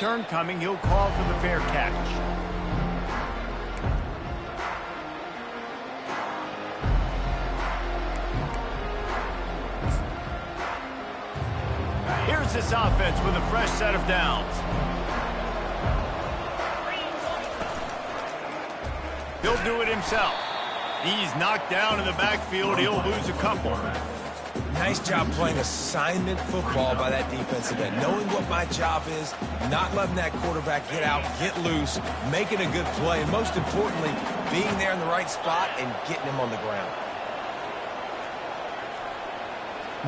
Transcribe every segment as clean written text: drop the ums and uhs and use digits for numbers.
return coming, he'll call for the fair catch. Here's this offense with a fresh set of downs. He'll do it himself. He's knocked down in the backfield. He'll lose a couple. Nice job playing assignment football by that defensive end. Knowing what my job is, not letting that quarterback get out, get loose, making a good play, and most importantly, being there in the right spot and getting him on the ground.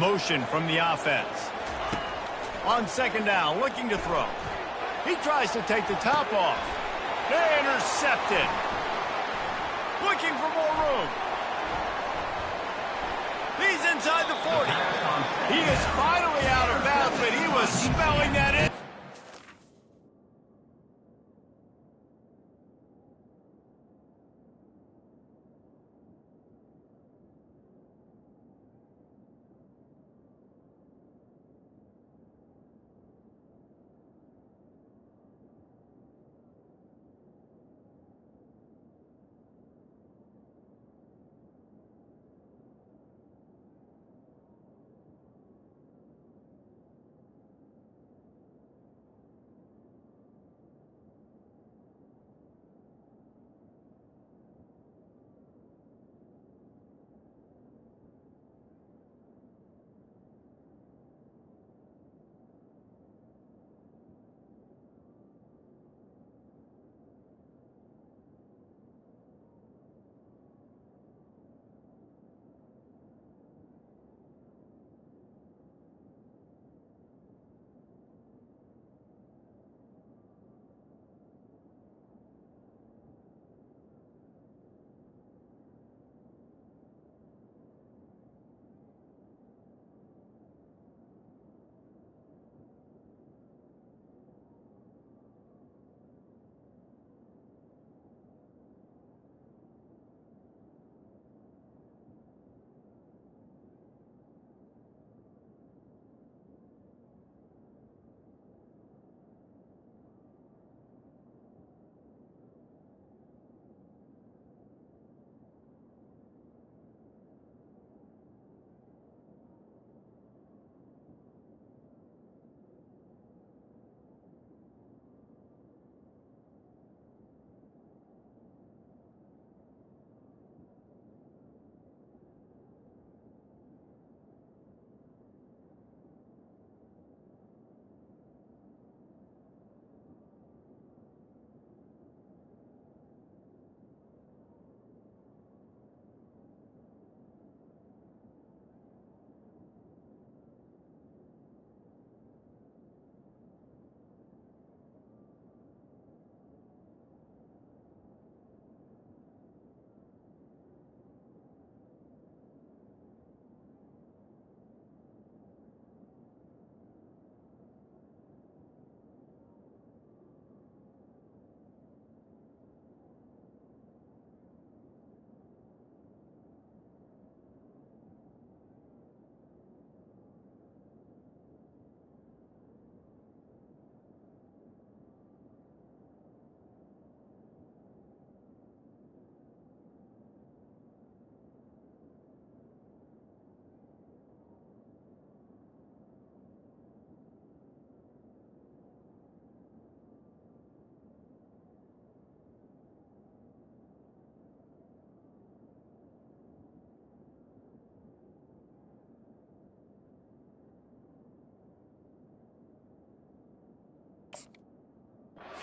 Motion from the offense. On second down, looking to throw. He tries to take the top off. Intercepted. Looking for more room. He's inside the 40. He is finally out of bounds, but he was spelling that in.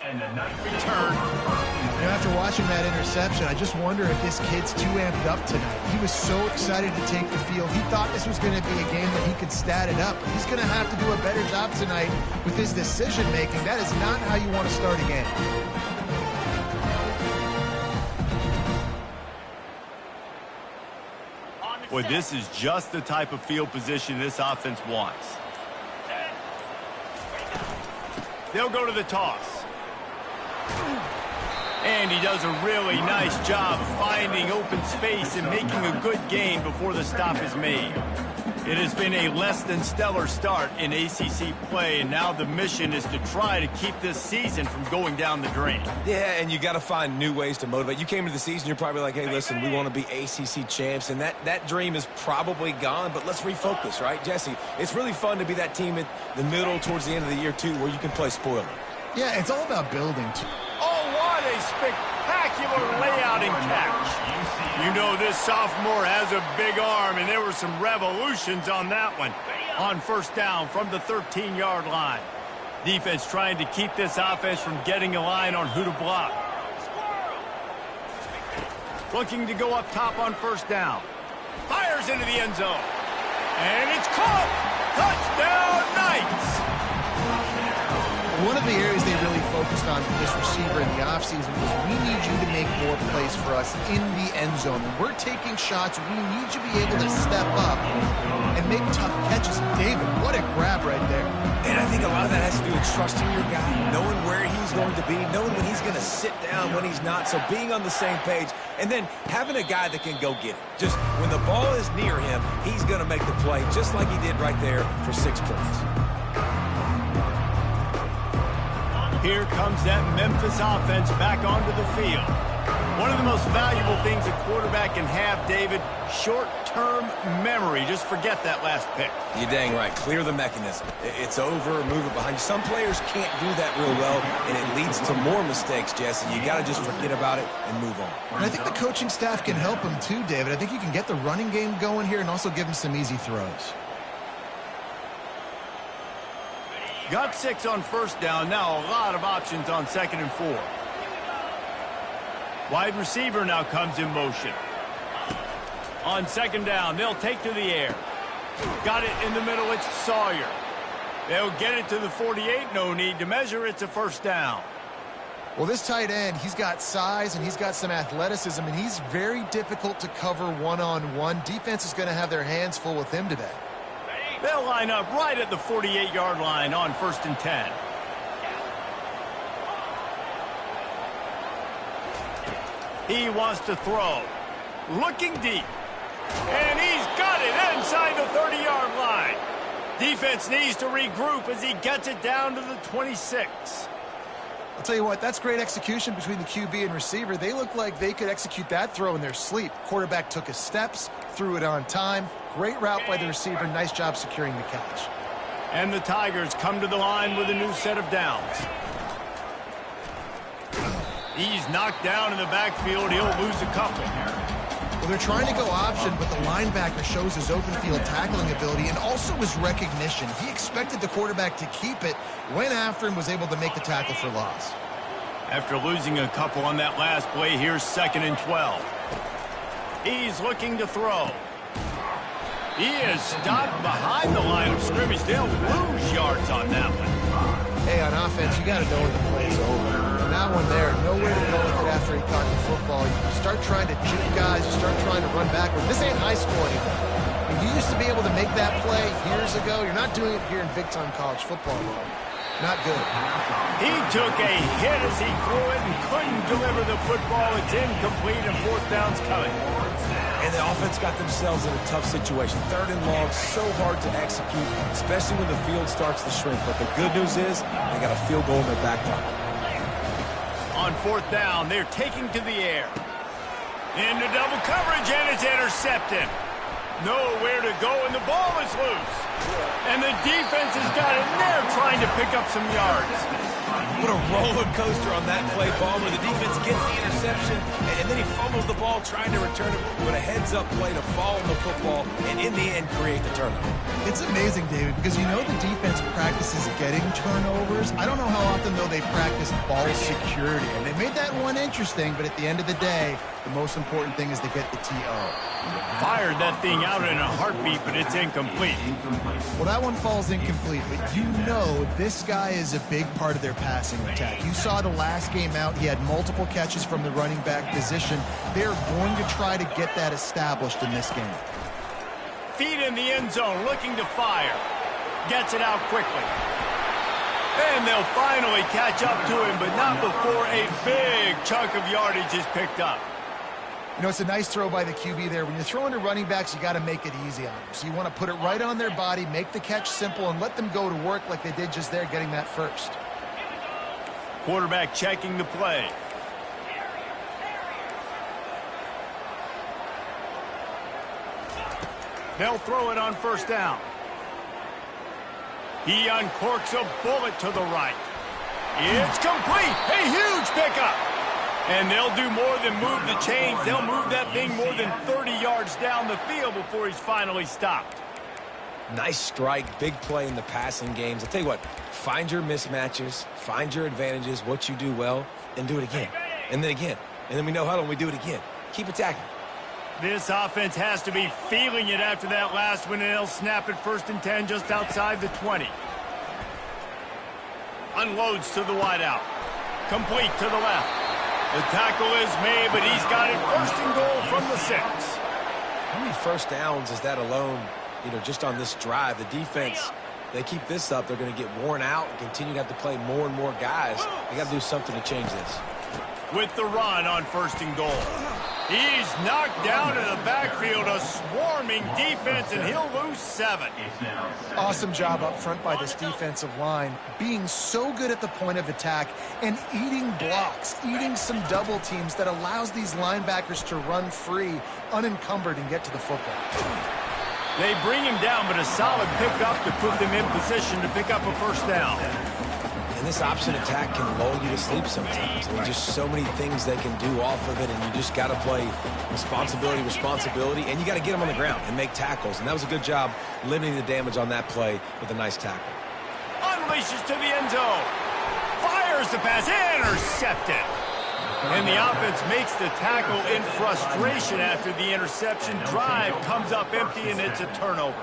And a nice return. You know, after watching that interception, I just wonder if this kid's too amped up tonight. He was so excited to take the field. He thought this was going to be a game that he could stat it up. He's going to have to do a better job tonight with his decision-making. That is not how you want to start a game. Boy, this is just the type of field position this offense wants. They'll go to the toss. And he does a really nice job finding open space and making a good gain before the stop is made. It has been a less than stellar start in ACC play, and now the mission is to try to keep this season from going down the drain. Yeah, and you got to find new ways to motivate. You came into the season, you're probably like, hey, listen, we want to be ACC champs, and that dream is probably gone, but let's refocus, right? Jesse, it's really fun to be that team at the middle towards the end of the year, too, where you can play spoiler. Yeah, it's all about building, too. Oh, what a spectacular layout and catch. You know this sophomore has a big arm, and there were some revolutions on that one. On first down from the 13-yard line. Defense trying to keep this offense from getting a line on who to block. Looking to go up top on first down. Fires into the end zone. And it's caught. Touchdown, Knights. One of the areas they really focused on for this receiver in the offseason was we need you to make more plays for us in the end zone. When we're taking shots, we need you to be able to step up and make tough catches. David, what a grab right there. And I think a lot of that has to do with trusting your guy, knowing where he's going to be, knowing when he's going to sit down, when he's not, so being on the same page, and then having a guy that can go get it. Just when the ball is near him, he's going to make the play, just like he did right there for 6 points. Here comes that Memphis offense back onto the field. One of the most valuable things a quarterback can have, David, short-term memory. Just forget that last pick. You're dang right. Clear the mechanism. It's over, move it behind you. Some players can't do that real well, and it leads to more mistakes, Jesse. You got to just forget about it and move on. And I think the coaching staff can help him too, David. I think you can get the running game going here and also give him some easy throws. Got 6 on first down. Now a lot of options on 2nd and 4. Wide receiver now comes in motion. On 2nd down, they'll take to the air. Got it in the middle. It's Sawyer. They'll get it to the 48. No need to measure. It's a first down. Well, this tight end, he's got size and he's got some athleticism, and he's very difficult to cover one-on-one. Defense is going to have their hands full with him today. They'll line up right at the 48-yard line on 1st and 10. He wants to throw. Looking deep. And he's got it inside the 30-yard line. Defense needs to regroup as he gets it down to the 26. I'll tell you what, that's great execution between the QB and receiver. They look like they could execute that throw in their sleep. Quarterback took his steps, threw it on time. Great route by the receiver. Nice job securing the catch. And the Tigers come to the line with a new set of downs. He's knocked down in the backfield. He'll lose a couple. Well, they're trying to go option, but the linebacker shows his open field tackling ability and also his recognition. He expected the quarterback to keep it, went after him, was able to make the tackle for loss. After losing a couple on that last play, here's 2nd and 12. He's looking to throw. He is stopped behind the line of scrimmage. They'll lose yards on that one. Hey, on offense, you got to know when the play's over. That one there, nowhere to go with it after he caught the football. You start trying to juke guys, you start trying to run backwards. This ain't high school anymore. When you used to be able to make that play years ago, you're not doing it here in big-time college football, though. Not good. He took a hit as he threw it and couldn't deliver the football. It's incomplete and 4th down's coming. And the offense got themselves in a tough situation. 3rd and long, so hard to execute, especially when the field starts to shrink. But the good news is they got a field goal in their back pocket. On 4th down, they're taking to the air. Into double coverage, and it's intercepted. Nowhere to go, and the ball is loose. And the defense has got it, and they're trying to pick up some yards. What a roller coaster on that play, ball, where the defense gets the interception, and then he fumbles the ball trying to return it with a heads-up play to fall on the football, and in the end, create the turnover. It's amazing, David, because you know the defense practices getting turnovers. I don't know how often, though, they practice ball security. And they made that one interesting, but at the end of the day, the most important thing is to get the TO. Fired that thing out in a heartbeat, but it's incomplete. Well, that one falls incomplete, but you know this guy is a big part of their passing attack. You saw the last game out. He had multiple catches from the running back position. They're going to try to get that established in this game. Feet in the end zone, looking to fire. Gets it out quickly. And they'll finally catch up to him, but not before a big chunk of yardage is picked up. You know, it's a nice throw by the QB there. When you're throwing to running backs, you got to make it easy on them. So you want to put it right on their body, make the catch simple, and let them go to work like they did just there, getting that first. Quarterback checking the play. They'll throw it on first down. He uncorks a bullet to the right. It's complete. A huge pickup. And they'll do more than move the chains. They'll move that thing more than 30 yards down the field before he's finally stopped. Nice strike, big play in the passing games. I'll tell you what, find your mismatches, find your advantages, what you do well, and do it again. And then again. And then we know how and we do it again. Keep attacking. This offense has to be feeling it after that last one, and they'll snap it 1st and 10 just outside the 20. Unloads to the wideout. Complete to the left. The tackle is made, but he's got it 1st and goal from the 6. How many first downs is that alone, just on this drive? The defense, they keep this up, they're going to get worn out and continue to have to play more and more guys. They got to do something to change this. With the run on 1st and goal. He's knocked down in the backfield, a swarming defense, and he'll lose 7. Awesome job up front by this defensive line, being so good at the point of attack and eating blocks, eating some double teams that allows these linebackers to run free, unencumbered, and get to the football. They bring him down, but a solid pickup to put them in position to pick up a 1st down. And this option attack can lull you to sleep sometimes. There's just so many things they can do off of it, and you just got to play responsibility, and you got to get them on the ground and make tackles. And that was a good job limiting the damage on that play with a nice tackle. Unleashes to the end zone. Fires the pass. Intercepted. And the offense makes the tackle in frustration after the interception. Drive comes up empty, and it's a turnover.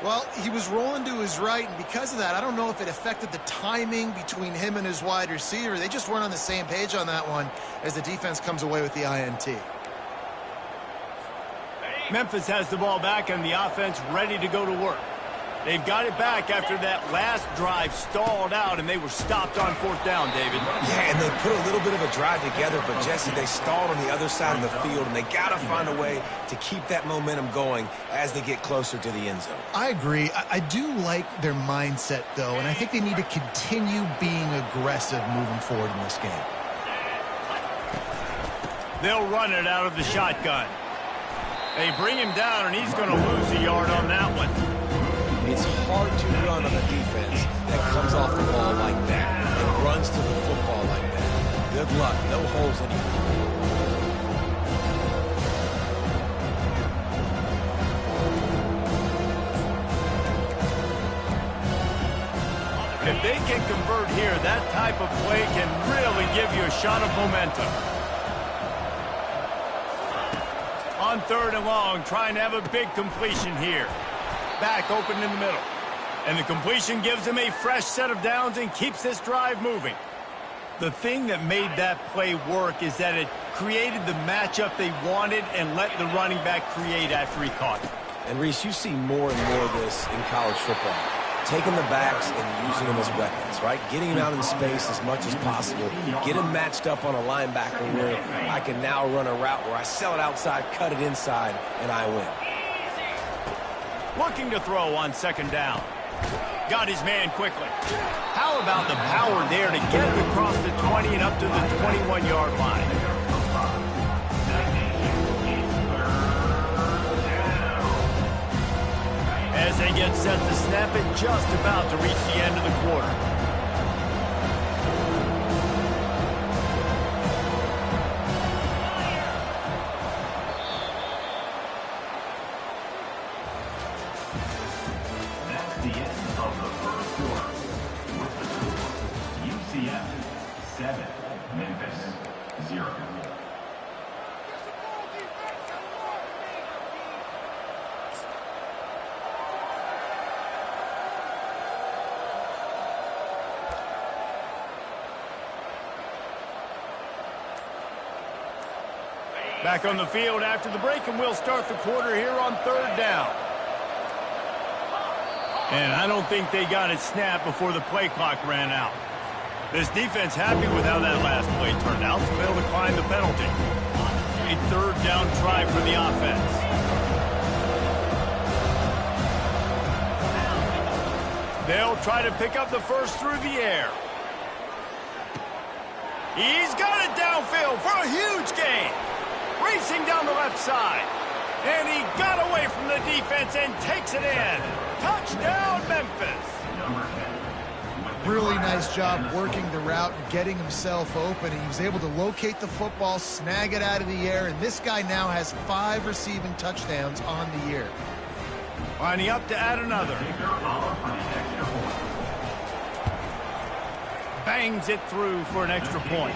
Well, he was rolling to his right, and because of that, I don't know if it affected the timing between him and his wide receiver. They just weren't on the same page on that one as the defense comes away with the INT. Memphis has the ball back, and the offense ready to go to work. They've got it back after that last drive stalled out, and they were stopped on 4th down, David. Yeah, and they put a little bit of a drive together, but, Jesse, they stalled on the other side of the field, and they got to find a way to keep that momentum going as they get closer to the end zone. I agree. I do like their mindset, though, and I think they need to continue being aggressive moving forward in this game. They'll run it out of the shotgun. They bring him down, and he's going to lose a yard on that one. It's hard to run on a defense that comes off the ball like that and runs to the football like that. Good luck. No holes anymore. If they can convert here, that type of play can really give you a shot of momentum. On 3rd and long, trying to have a big completion here. Back open in the middle. And the completion gives him a fresh set of downs and keeps this drive moving. The thing that made that play work is that it created the matchup they wanted and let the running back create after he caught it. And, Reese, you see more and more of this in college football. Taking the backs and using them as weapons, right? Getting them out in space as much as possible. Get them matched up on a linebacker where I can now run a route where I sell it outside, cut it inside, and I win. Looking to throw on 2nd down. Got his man quickly. How about the power there to get it across the 20 and up to the 21-yard line? As they get set to snap it, just about to reach the end of the quarter. Back on the field after the break, and we'll start the quarter here on 3rd down. And I don't think they got it snapped before the play clock ran out. This defense happy with how that last play turned out, so they'll decline the penalty. a third down try for the offense. They'll try to pick up the first through the air. He's got it downfield for a huge gain. Racing down the left side. And he got away from the defense and takes it in. Touchdown, Memphis. Really nice job working the route and getting himself open. He was able to locate the football, snag it out of the air, and this guy now has 5 receiving touchdowns on the year. Lining up to add another. Bangs it through for an extra point.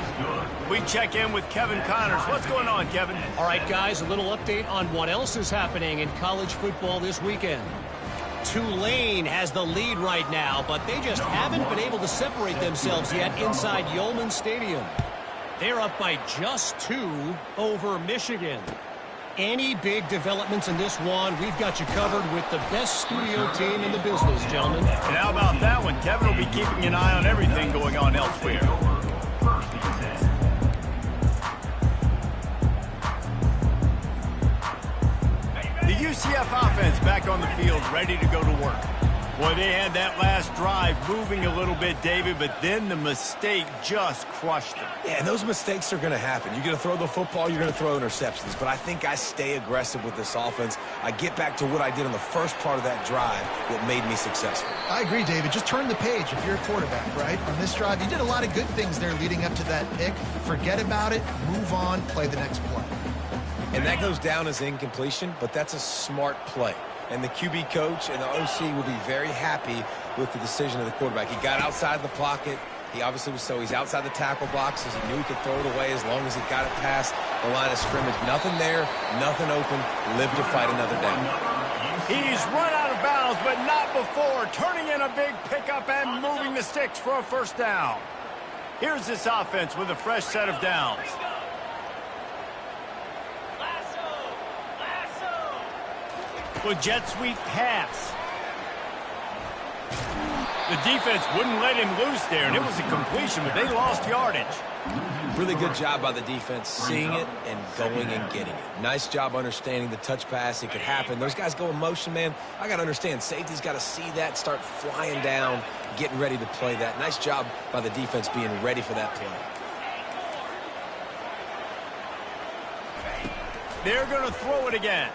We check in with Kevin Connors. What's going on, Kevin? All right, guys, a little update on what else is happening in college football this weekend. Tulane has the lead right now, but they just haven't been able to separate themselves yet inside Yulman Stadium. They're up by just 2 over Michigan. Any big developments in this one, we've got you covered with the best studio team in the business, gentlemen. And how about that one? Kevin will be keeping an eye on everything going on elsewhere. The UCF offense back on the field, ready to go to work. Boy, they had that last drive moving a little bit, David, but then the mistake just crushed them. Yeah, and those mistakes are going to happen. You're going to throw the football, you're going to throw interceptions. But I think I stay aggressive with this offense. I get back to what I did on the first part of that drive that made me successful. I agree, David. Just turn the page if you're a quarterback, right? On this drive, you did a lot of good things there leading up to that pick. Forget about it, move on, play the next play. And that goes down as incompletion, but that's a smart play. And the QB coach and the OC will be very happy with the decision of the quarterback. He got outside the pocket. He obviously was he's outside the tackle boxes. He knew he could throw it away as long as he got it past the line of scrimmage. Nothing there, nothing open. Live to fight another down. He's run out of bounds, but not before. Turning in a big pickup and moving the sticks for a first down. Here's this offense with a fresh set of downs. With jet sweep pass. The defense wouldn't let him loose there, and it was a completion, but they lost yardage. Really good job by the defense, seeing it and going and getting it. Nice job understanding the touch pass. It could happen. Those guys go in motion, man. I got to understand. Safety's got to see that, start flying down, getting ready to play that. Nice job by the defense being ready for that play. They're going to throw it again.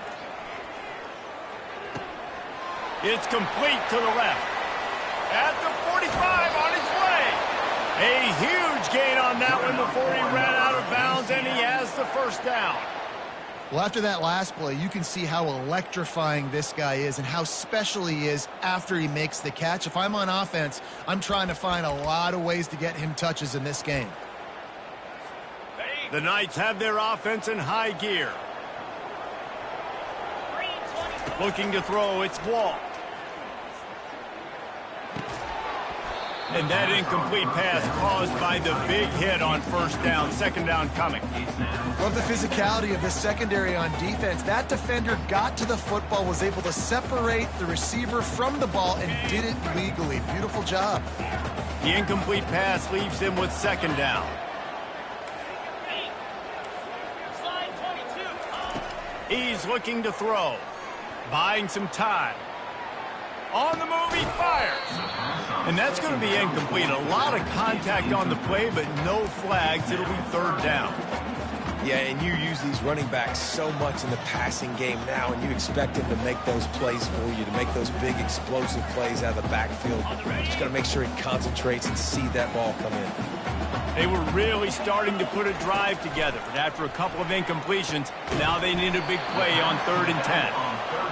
It's complete to the left. At the 45 on his way. A huge gain on that one before he ran out of bounds, and he has the first down. Well, after that last play, you can see how electrifying this guy is and how special he is after he makes the catch. If I'm on offense, I'm trying to find a lot of ways to get him touches in this game. The Knights have their offense in high gear. Looking to throw, it's Walt. And that incomplete pass caused by the big hit on first down. Second down coming. Love the physicality of the secondary on defense. That defender got to the football, was able to separate the receiver from the ball, and did it legally. Beautiful job. The incomplete pass leaves him with second down. He's looking to throw. Buying some time. On the move, he fires. And that's going to be incomplete. A lot of contact on the play, but no flags. It'll be third down. Yeah, and you use these running backs so much in the passing game now, and you expect them to make those plays for you, to make those big explosive plays out of the backfield. Just got to make sure he concentrates and see that ball come in. They were really starting to put a drive together, but after a couple of incompletions, now they need a big play on 3rd and 10.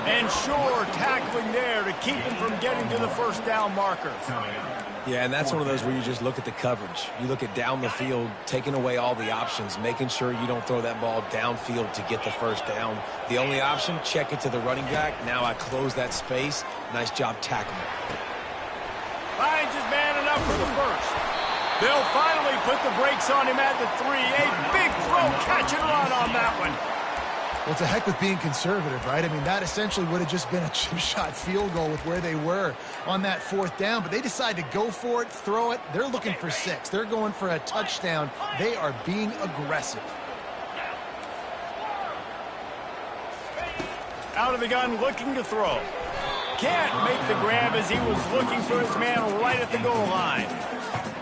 And sure, tackling there to keep him from getting to the first down markers. Yeah, and that's one of those where you just look at the coverage. You look at down the field, taking away all the options, making sure you don't throw that ball downfield to get the first down. The only option, check it to the running back. Now I close that space. Nice job tackling. Finds his man enough for the first. They'll finally put the brakes on him at the 3. A big throw, catch and run on that one. Well, to heck with being conservative, right? I mean, that essentially would have just been a chip shot field goal with where they were on that 4th down. But they decide to go for it, throw it. They're looking for 6. They're going for a touchdown. They are being aggressive. out of the gun, looking to throw. Can't make the grab as he was looking for his man right at the goal line.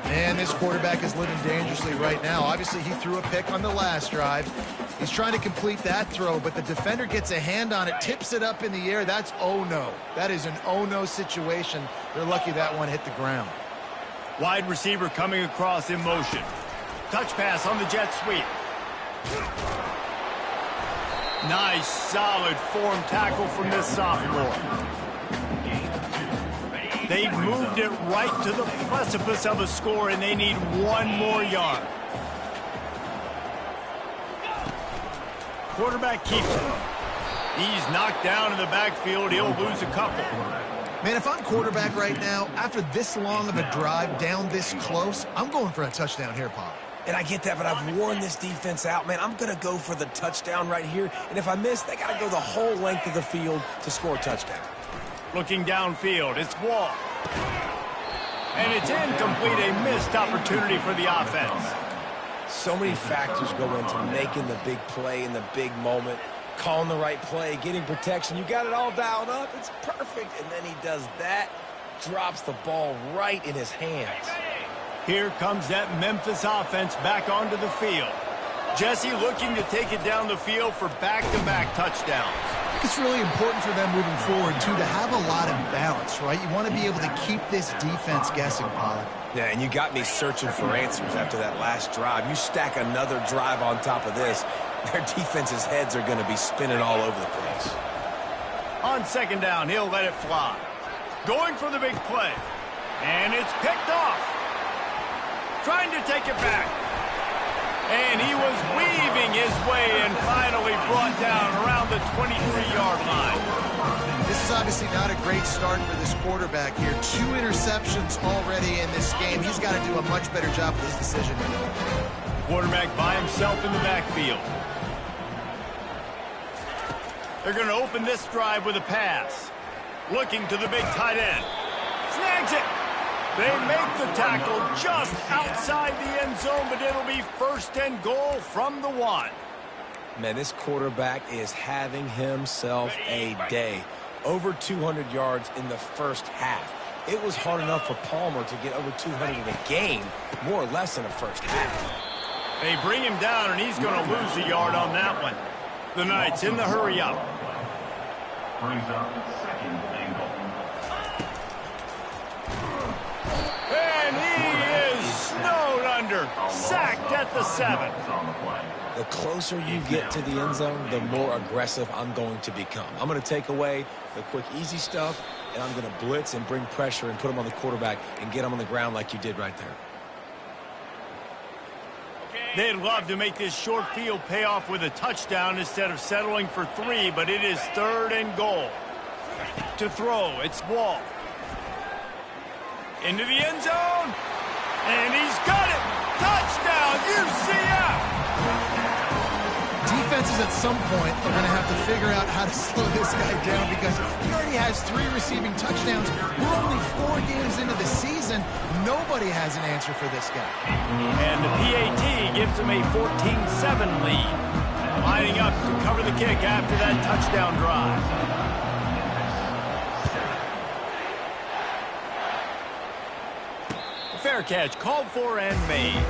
Man, this quarterback is living dangerously right now. Obviously, he threw a pick on the last drive. He's trying to complete that throw, but the defender gets a hand on it, tips it up in the air. That's oh-no. That is an oh-no situation. They're lucky that one hit the ground. Wide receiver coming across in motion. Touch pass on the jet sweep. Nice, solid form tackle from this sophomore. They've moved it right to the precipice of a score, and they need one more yard. Quarterback keeps it. He's knocked down in the backfield. He'll lose a couple. Man, if I'm quarterback right now, after this long of a drive down this close, I'm going for a touchdown here, Paul. And I get that, but I've worn this defense out, man. I'm going to go for the touchdown right here. And if I miss, they got to go the whole length of the field to score a touchdown. Looking downfield, it's Wall. And it's incomplete, a missed opportunity for the offense. So many factors go into making the big play in the big moment, calling the right play, getting protection. You got it all dialed up. It's perfect. And then he does that, drops the ball right in his hands. Here comes that Memphis offense back onto the field. Jesse looking to take it down the field for back-to-back touchdowns. I think it's really important for them moving forward, too, to have a lot of balance, right? You want to be able to keep this defense guessing, Pollard. Yeah, and you got me searching for answers after that last drive. You stack another drive on top of this, their defense's heads are going to be spinning all over the place. On second down, he'll let it fly. Going for the big play. And it's picked off. Trying to take it back. And he was weaving his way and finally brought down around the 23-yard line. This is obviously not a great start for this quarterback here. 2 interceptions already in this game. He's got to do a much better job with his decision. Quarterback by himself in the backfield. They're going to open this drive with a pass. Looking to the big tight end. Snags it. They make the tackle just outside the end zone, but it'll be 1st and goal from the 1. Man, this quarterback is having himself a day. Over 200 yards in the first half. It was hard enough for Palmer to get over 200 in a game, more or less in the first half. They bring him down, and he's going to lose a yard on that one. The Knights in the hurry-up. Brings up 2nd and goal. And he is snowed under, sacked at the 7. The closer you get to the end zone, the more aggressive I'm going to become. I'm going to take away the quick, easy stuff, and I'm going to blitz and bring pressure and put him on the quarterback and get him on the ground like you did right there. They'd love to make this short field pay off with a touchdown instead of settling for 3, but it is 3rd and goal. To throw, it's Wall. Into the end zone, and he's got it! Touchdown, UCF! Defenses at some point are going to have to figure out how to slow this guy down because he already has 3 receiving touchdowns. We're only 4 games into the season. Nobody has an answer for this guy. And the PAT gives him a 14-7 lead. Lining up to cover the kick after that touchdown drive. Fair catch called for and made.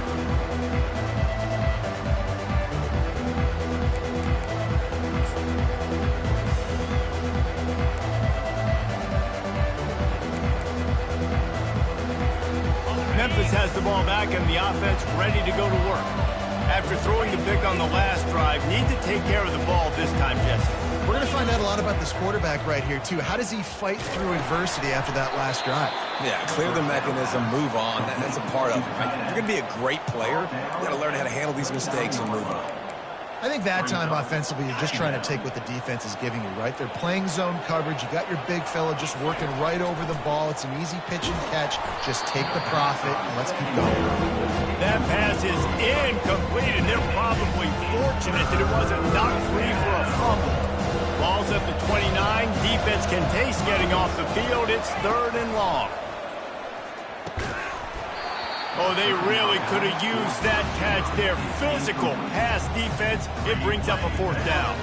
Memphis has the ball back and the offense ready to go to work. After throwing the pick on the last drive, need to take care of the ball this time, Jesse. We're going to find out a lot about this quarterback right here, too. How does he fight through adversity after that last drive? Yeah, clear the mechanism, move on. That's a part of it, right? If you're going to be a great player, you got to learn how to handle these mistakes and move on. I think that time offensively, you're just trying to take what the defense is giving you, right? They're playing zone coverage. You got your big fella just working right over the ball. It's an easy pitch and catch. Just take the profit and let's keep going. That pass is incomplete, and they're probably fortunate that it wasn't knocked free for a fumble. Ball's at the 29. Defense can taste getting off the field. It's 3rd and long. Oh, they really could have used that catch there. Physical pass defense. It brings up a 4th down.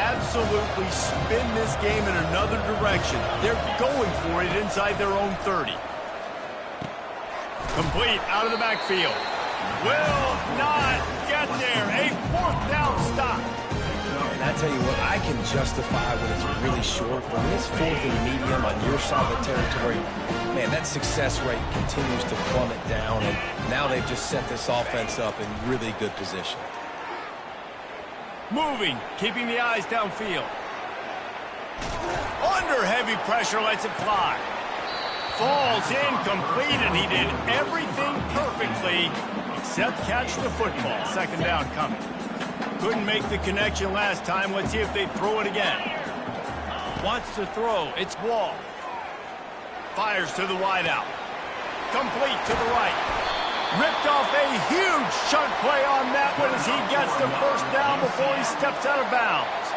absolutely spin this game in another direction. They're going for it inside their own 30. Complete out of the backfield. Will not get there. A 4th down stop. And I tell you what, I can justify when it's really short, but when it's 4th and medium on your side of the territory, man, that success rate continues to plummet down, and now they've just set this offense up in really good position. Moving, keeping the eyes downfield. Under heavy pressure, lets it fly. Falls incomplete, and he did everything perfectly except catch the football. 2nd down coming. Couldn't make the connection last time. Let's see if they throw it again. Wants to throw. It's Wall. Fires to the wideout. Complete to the right. Ripped off a huge chunk play on that one as he gets the 1st down before he steps out of bounds.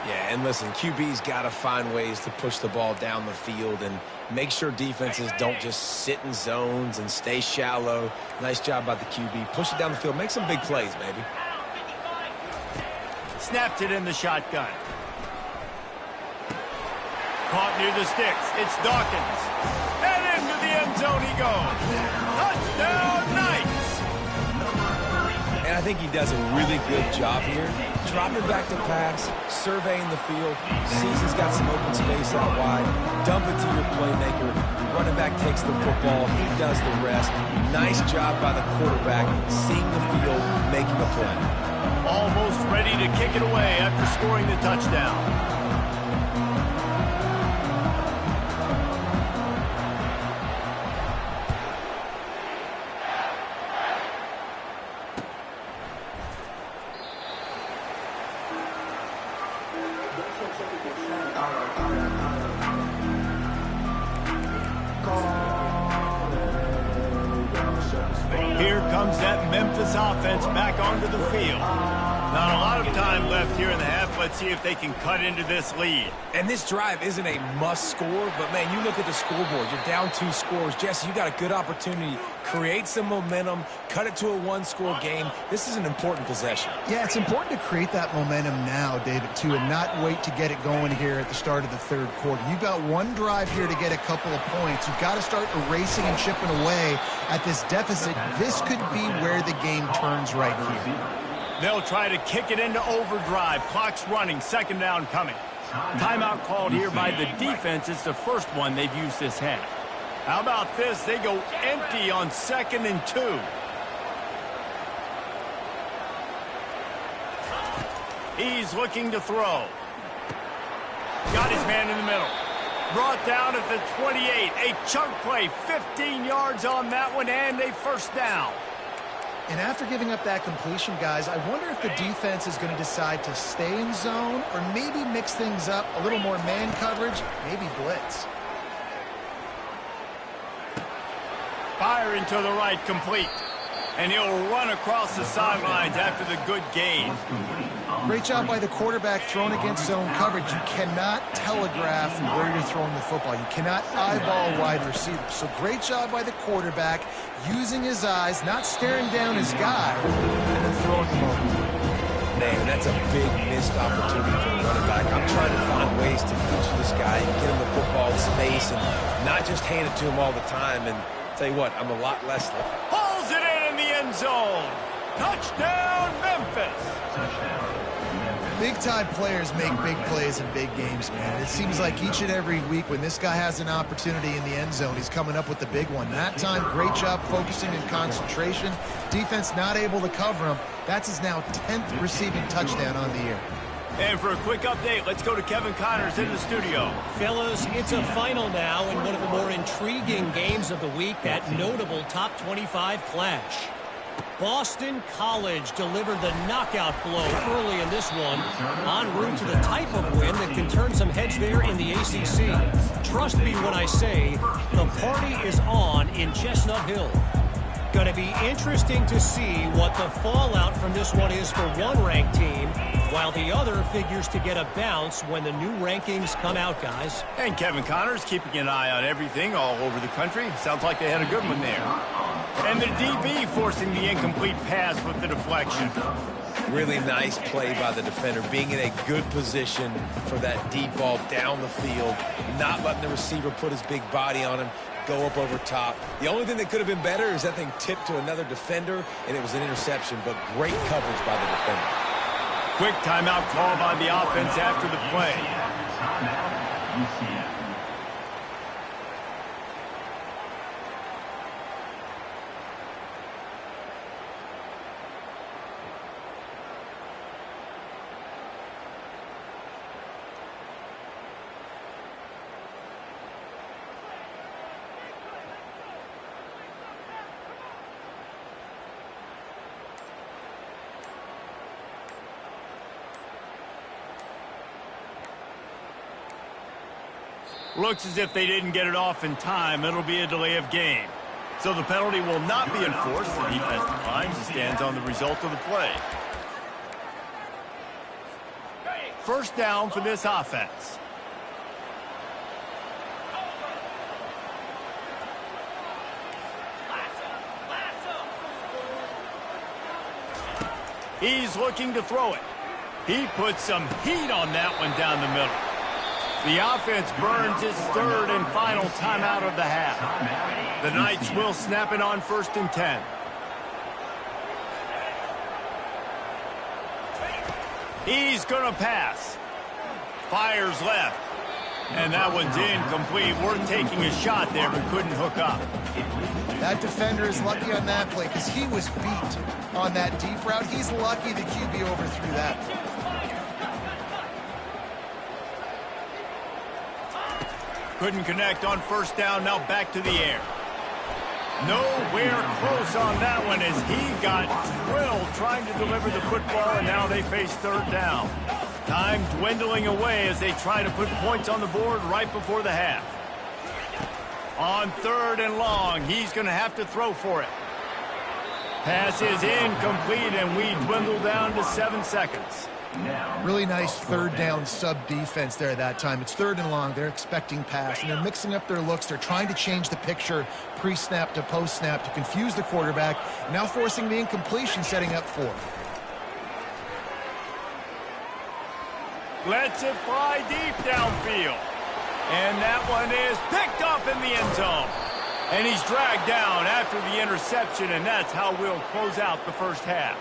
Yeah, and listen, QB's got to find ways to push the ball down the field and make sure defenses don't just sit in zones and stay shallow. Nice job by the QB. Push it down the field. Make some big plays, baby. Snapped it in the shotgun. Caught near the sticks. It's Dawkins. And into the end zone he goes. Touchdown, Knights! And I think he does a really good job here. Dropping back to pass, surveying the field, sees he's got some open space out wide, dump it to your playmaker. Running back takes the football, he does the rest. Nice job by the quarterback, seeing the field, making a play. Almost ready to kick it away after scoring the touchdown. Here comes that Memphis offense back onto the field. Not a lot of time left here in the half. Let's see if they can cut into this lead. And this drive isn't a must score, but man, you look at the scoreboard. You're down 2 scores. Jesse, you got a good opportunity. Create some momentum. Cut it to a 1-score game. This is an important possession. Yeah, it's important to create that momentum now, David, too, and not wait to get it going here at the start of the 3rd quarter. You've got one drive here to get a couple of points. You've got to start erasing and chipping away at this deficit. This could be where the game turns right here. They'll try to kick it into overdrive. Clock's running. 2nd down coming. Timeout called here by the defense. It's the first one they've used this half. How about this? They go empty on 2nd and 2. He's looking to throw. Got his man in the middle. Brought down at the 28. A chunk play. 15 yards on that one and a 1st down. And after giving up that completion, guys, I wonder if the defense is going to decide to stay in zone or maybe mix things up, a little more man coverage, maybe blitz. Fire into the right, complete. And he'll run across the sidelines after the good gain. Great job by the quarterback throwing against zone coverage. You cannot telegraph where you're throwing the football. You cannot eyeball wide receivers. So great job by the quarterback using his eyes, not staring down his guy, and then throwing him over. Man, that's a big missed opportunity for the running back. I'm trying to find ways to feature this guy and get him the football in space and not just hand it to him all the time. And tell you what, I'm a lot less. Pulls it in the end zone. Touchdown, Memphis. Big-time players make big plays in big games, man. It seems like each and every week when this guy has an opportunity in the end zone, he's coming up with the big one. That time, great job focusing and concentration. Defense not able to cover him. That's his now 10th receiving touchdown on the year. And for a quick update, let's go to Kevin Connors in the studio. Fellas, it's a final now in one of the more intriguing games of the week, that notable top 25 clash. Boston College delivered the knockout blow early in this one, en route to the type of win that can turn some heads there in the ACC. Trust me when I say the party is on in Chestnut Hill. Going to be interesting to see what the fallout from this one is for one ranked team, while the other figures to get a bounce when the new rankings come out, guys. And Kevin Connors keeping an eye on everything all over the country. Sounds like they had a good one there. And the DB forcing the incomplete pass with the deflection. Really nice play by the defender, being in a good position for that deep ball down the field, not letting the receiver put his big body on him, go up over top. The only thing that could have been better is that thing tipped to another defender, and it was an interception, but great coverage by the defender. Quick timeout call by the offense after the play. Timeout, UCF. Looks as if they didn't get it off in time. It'll be a delay of game. So the penalty will not be enforced. The defense declines and stands on the result of the play. First down for this offense. He's looking to throw it. He puts some heat on that one down the middle. The offense burns its third and final timeout of the half. The Knights will snap it on 1st and 10. He's going to pass. Fires left. And that one's incomplete. Worth taking a shot there, but couldn't hook up. That defender is lucky on that play because he was beat on that deep route. He's lucky the QB overthrew that. Couldn't connect on 1st down. Now back to the air. Nowhere close on that one as he got drilled trying to deliver the football, and now they face 3rd down. Time dwindling away as they try to put points on the board right before the half. On 3rd and long, he's going to have to throw for it. Pass is incomplete, and we dwindle down to 7 seconds. Really nice 3rd down sub-defense there at that time. It's 3rd and long. They're expecting pass, and they're mixing up their looks. They're trying to change the picture pre-snap to post-snap to confuse the quarterback, now forcing the incompletion, setting up 4. Lets it fly deep downfield. And that one is picked up in the end zone. And he's dragged down after the interception, and that's how we'll close out the first half.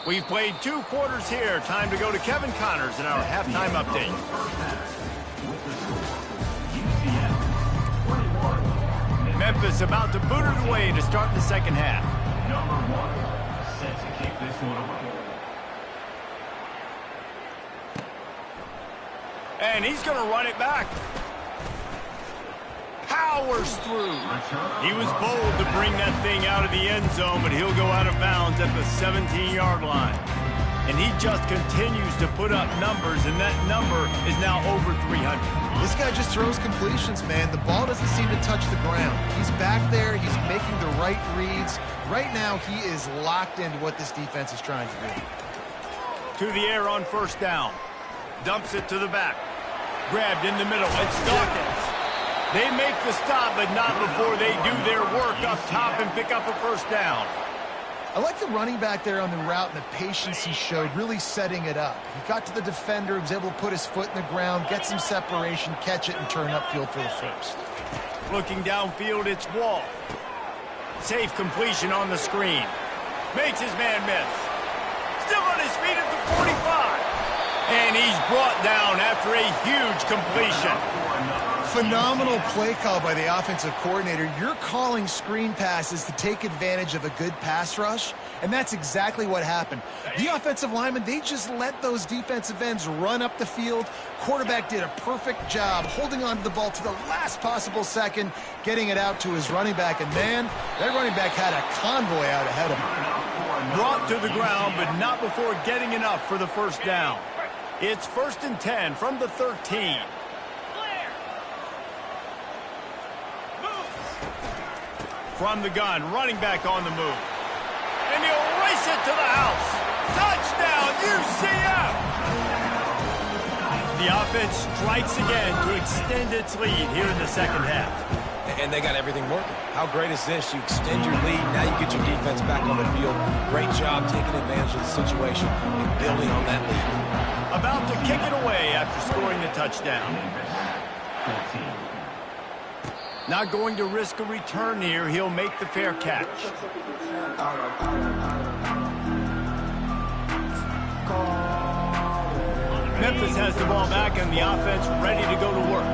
We've played 2 quarters here. Time to go to Kevin Connors in our halftime update. Memphis about to boot it away to start the second half. Number 1, set to kick this one away. And he's going to run it back. Powers through. He was bold to bring that thing out of the end zone, but he'll go out of bounds at the 17-yard line. And he just continues to put up numbers, and that number is now over 300. This guy just throws completions, man. The ball doesn't seem to touch the ground. He's back there. He's making the right reads. Right now, he is locked into what this defense is trying to do. To the air on 1st down. Dumps it to the back. Grabbed in the middle. It's Dawkins. They make the stop, but not before they do their work up top and pick up a 1st down. I like the running back there on the route and the patience he showed, really setting it up. He got to the defender, he was able to put his foot in the ground, get some separation, catch it, and turn upfield for the 1st. Looking downfield, it's Wall. Safe completion on the screen. Makes his man miss. Still on his feet at the 45. And he's brought down after a huge completion. Phenomenal play call by the offensive coordinator. You're calling screen passes to take advantage of a good pass rush, and that's exactly what happened. The offensive linemen, they just let those defensive ends run up the field. Quarterback did a perfect job holding on to the ball to the last possible second, getting it out to his running back, and man, that running back had a convoy out ahead of him. Brought to the ground, but not before getting enough for the 1st down. It's 1st and 10 from the 13. From the gun, running back on the move. And he'll race it to the house. Touchdown, UCF! The offense strikes again to extend its lead here in the second half. And they got everything working. How great is this? You extend your lead. Now you get your defense back on the field. Great job taking advantage of the situation and building on that lead. About to kick it away after scoring the touchdown. Not going to risk a return here. He'll make the fair catch. Memphis has the ball back and the offense ready to go to work.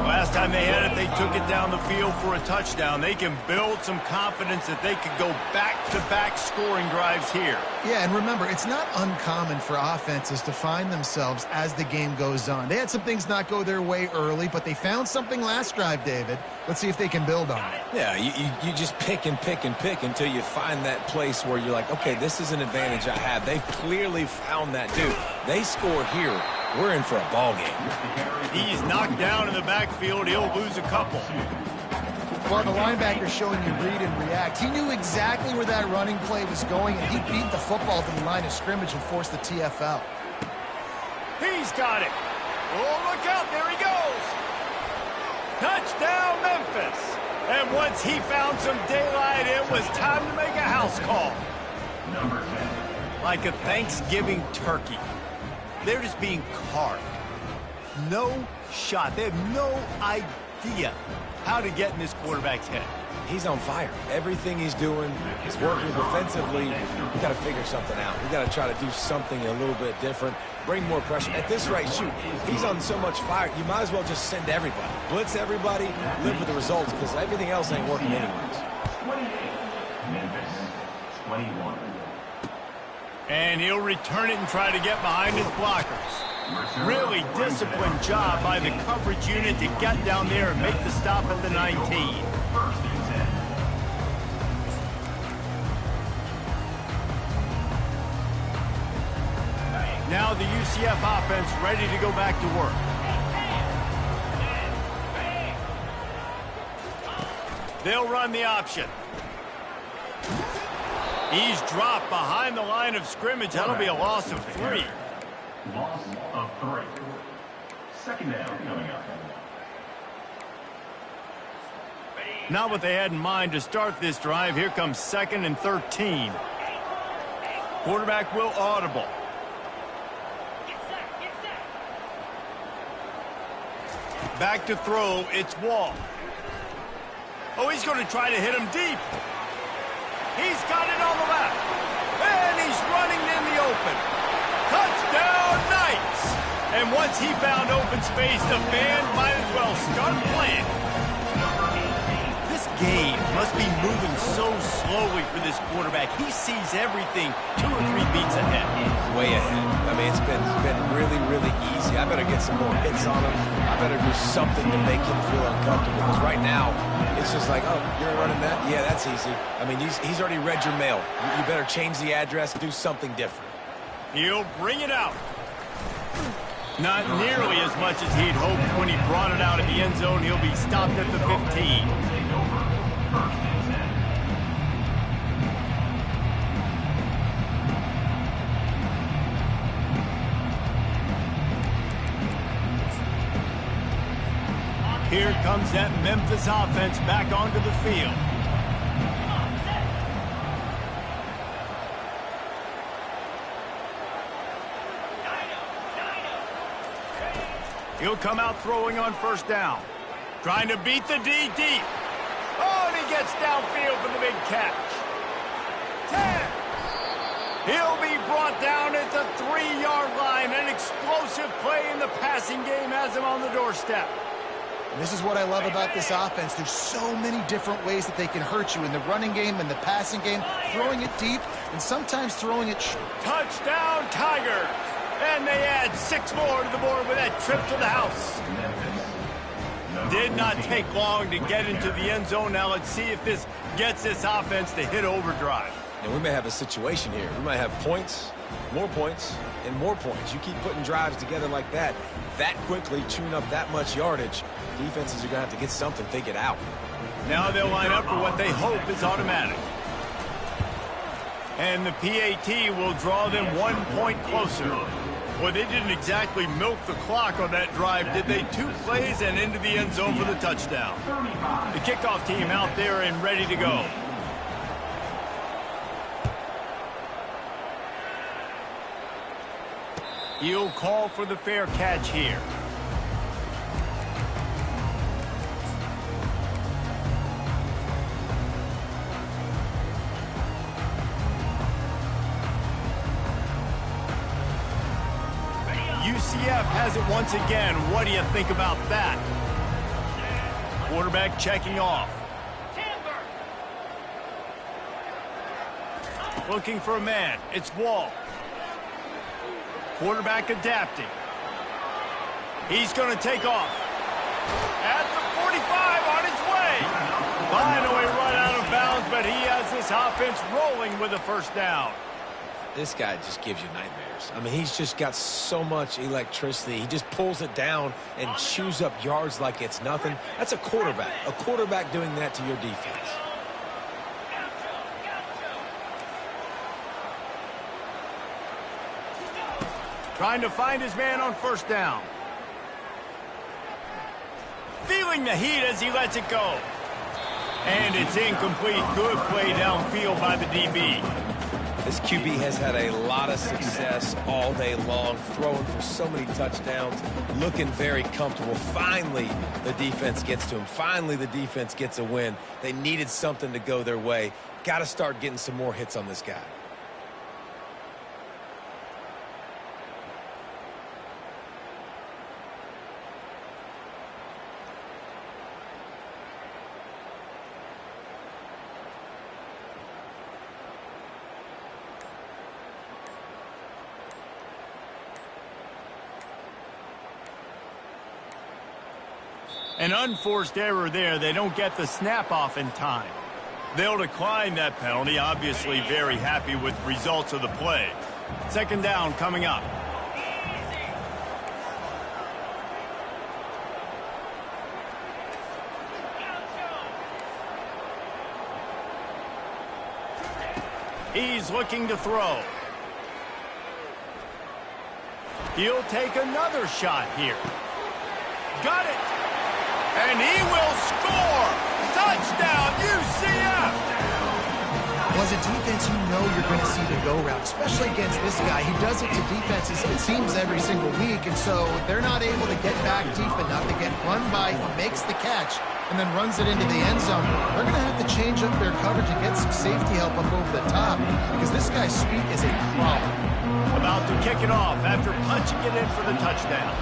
Last time they had it, they took it down the field for a touchdown. They can build some confidence that they could go back-to-back scoring drives here. Yeah, and remember, it's not uncommon for offenses to find themselves as the game goes on. They had some things not go their way early, but they found something last drive, David. Let's see if they can build on it. Yeah, you just pick and pick and pick until you find that place where you're like, okay, this is an advantage I have. They've clearly found that, dude. They score here. We're in for a ball game. He's knocked down in the backfield. He'll lose a couple. Well, the linebacker's showing you read and react. He knew exactly where that running play was going, and he beat the football to the line of scrimmage and forced the TFL. He's got it. Oh, look out. There he goes. Touchdown, Memphis. And once he found some daylight, it was time to make a house call. Number 10. Like a Thanksgiving turkey. They're just being carved. No shot. They have no idea how to get in this quarterback's head. He's on fire. Everything he's doing is working defensively. We got to figure something out. We got to try to do something a little bit different, bring more pressure. At this rate, shoot, he's on so much fire, you might as well just send everybody. Blitz everybody, live with the results, because everything else ain't working anyways. 28. Memphis. 21. And he'll return it and try to get behind his blockers. Really disciplined job by the coverage unit to get down there and make the stop at the 19. First and 10. Now the UCF offense ready to go back to work. They'll run the option. He's dropped behind the line of scrimmage. That'll be a loss of 3. Loss of 3. Second down coming up. Not what they had in mind to start this drive. Here comes 2nd and 13. Quarterback will audible. Back to throw. It's Wall. Oh, he's going to try to hit him deep. He's got it on the left. And he's running in the open. Touchdown, Knights! And once he found open space, the band might as well start playing. This game must be moving so slowly for this quarterback. He sees everything 2 or 3 beats ahead. Way ahead. I mean, it's been really, really easy. I better get some more hits on him. I better do something to make him feel uncomfortable. Because right now, it's just like, oh, you're running that? Yeah, that's easy. I mean, he's already read your mail. You better change the address, do something different. He'll bring it out. Not nearly as much as he'd hoped when he brought it out of the end zone. He'll be stopped at the 15. Here comes that Memphis offense back onto the field. He'll come out throwing on first down. Trying to beat the D deep. Oh, and he gets downfield for the big catch. 10. He'll be brought down at the 3-yard line. An explosive play in the passing game has him on the doorstep. And this is what I love about this offense. There's so many different ways that they can hurt you in the running game and the passing game, throwing it deep, and sometimes throwing it short. Touchdown, Tigers! And they add 6 more to the board with that trip to the house. Did not take long to get into the end zone. Now let's see if this gets this offense to hit overdrive. And we may have a situation here. We might have points, and more points. You keep putting drives together like that quickly, tune up that much yardage, defenses are going to have to get something figured out. Now they'll line up for what they hope is automatic. And the PAT will draw them 1 point closer. Well, they didn't exactly milk the clock on that drive, did they? 2 plays and into the end zone for the touchdown. The kickoff team out there and ready to go. He'll call for the fair catch here. UCF has it once again. What do you think about that? Quarterback checking off. Looking for a man. It's Wall. Quarterback adapting. He's going to take off. At the 45 on his way. Finally run out of bounds, but he has this offense rolling with a first down. This guy just gives you nightmares. I mean, he's just got so much electricity. He just pulls it down and chews up yards like it's nothing. That's a quarterback. A quarterback doing that to your defense. Trying to find his man on first down. Feeling the heat as he lets it go. And it's incomplete. Good play downfield by the DB. This QB has had a lot of success all day long, throwing for so many touchdowns, looking very comfortable. Finally, the defense gets to him. Finally, the defense gets a win. They needed something to go their way. Got to start getting some more hits on this guy. An unforced error there. They don't get the snap off in time. They'll decline that penalty. Obviously very happy with results of the play. Second down coming up. He's looking to throw. He'll take another shot here. Got it. And he will score! Touchdown, UCF! Well, as a defense, you know you're going to see the go route, especially against this guy. He does it to defenses, it seems, every single week, and so they're not able to get back deep enough to get run by. He makes the catch and then runs it into the end zone. They're going to have to change up their coverage and get some safety help up over the top because this guy's speed is a problem. About to kick it off after punching it in for the touchdown.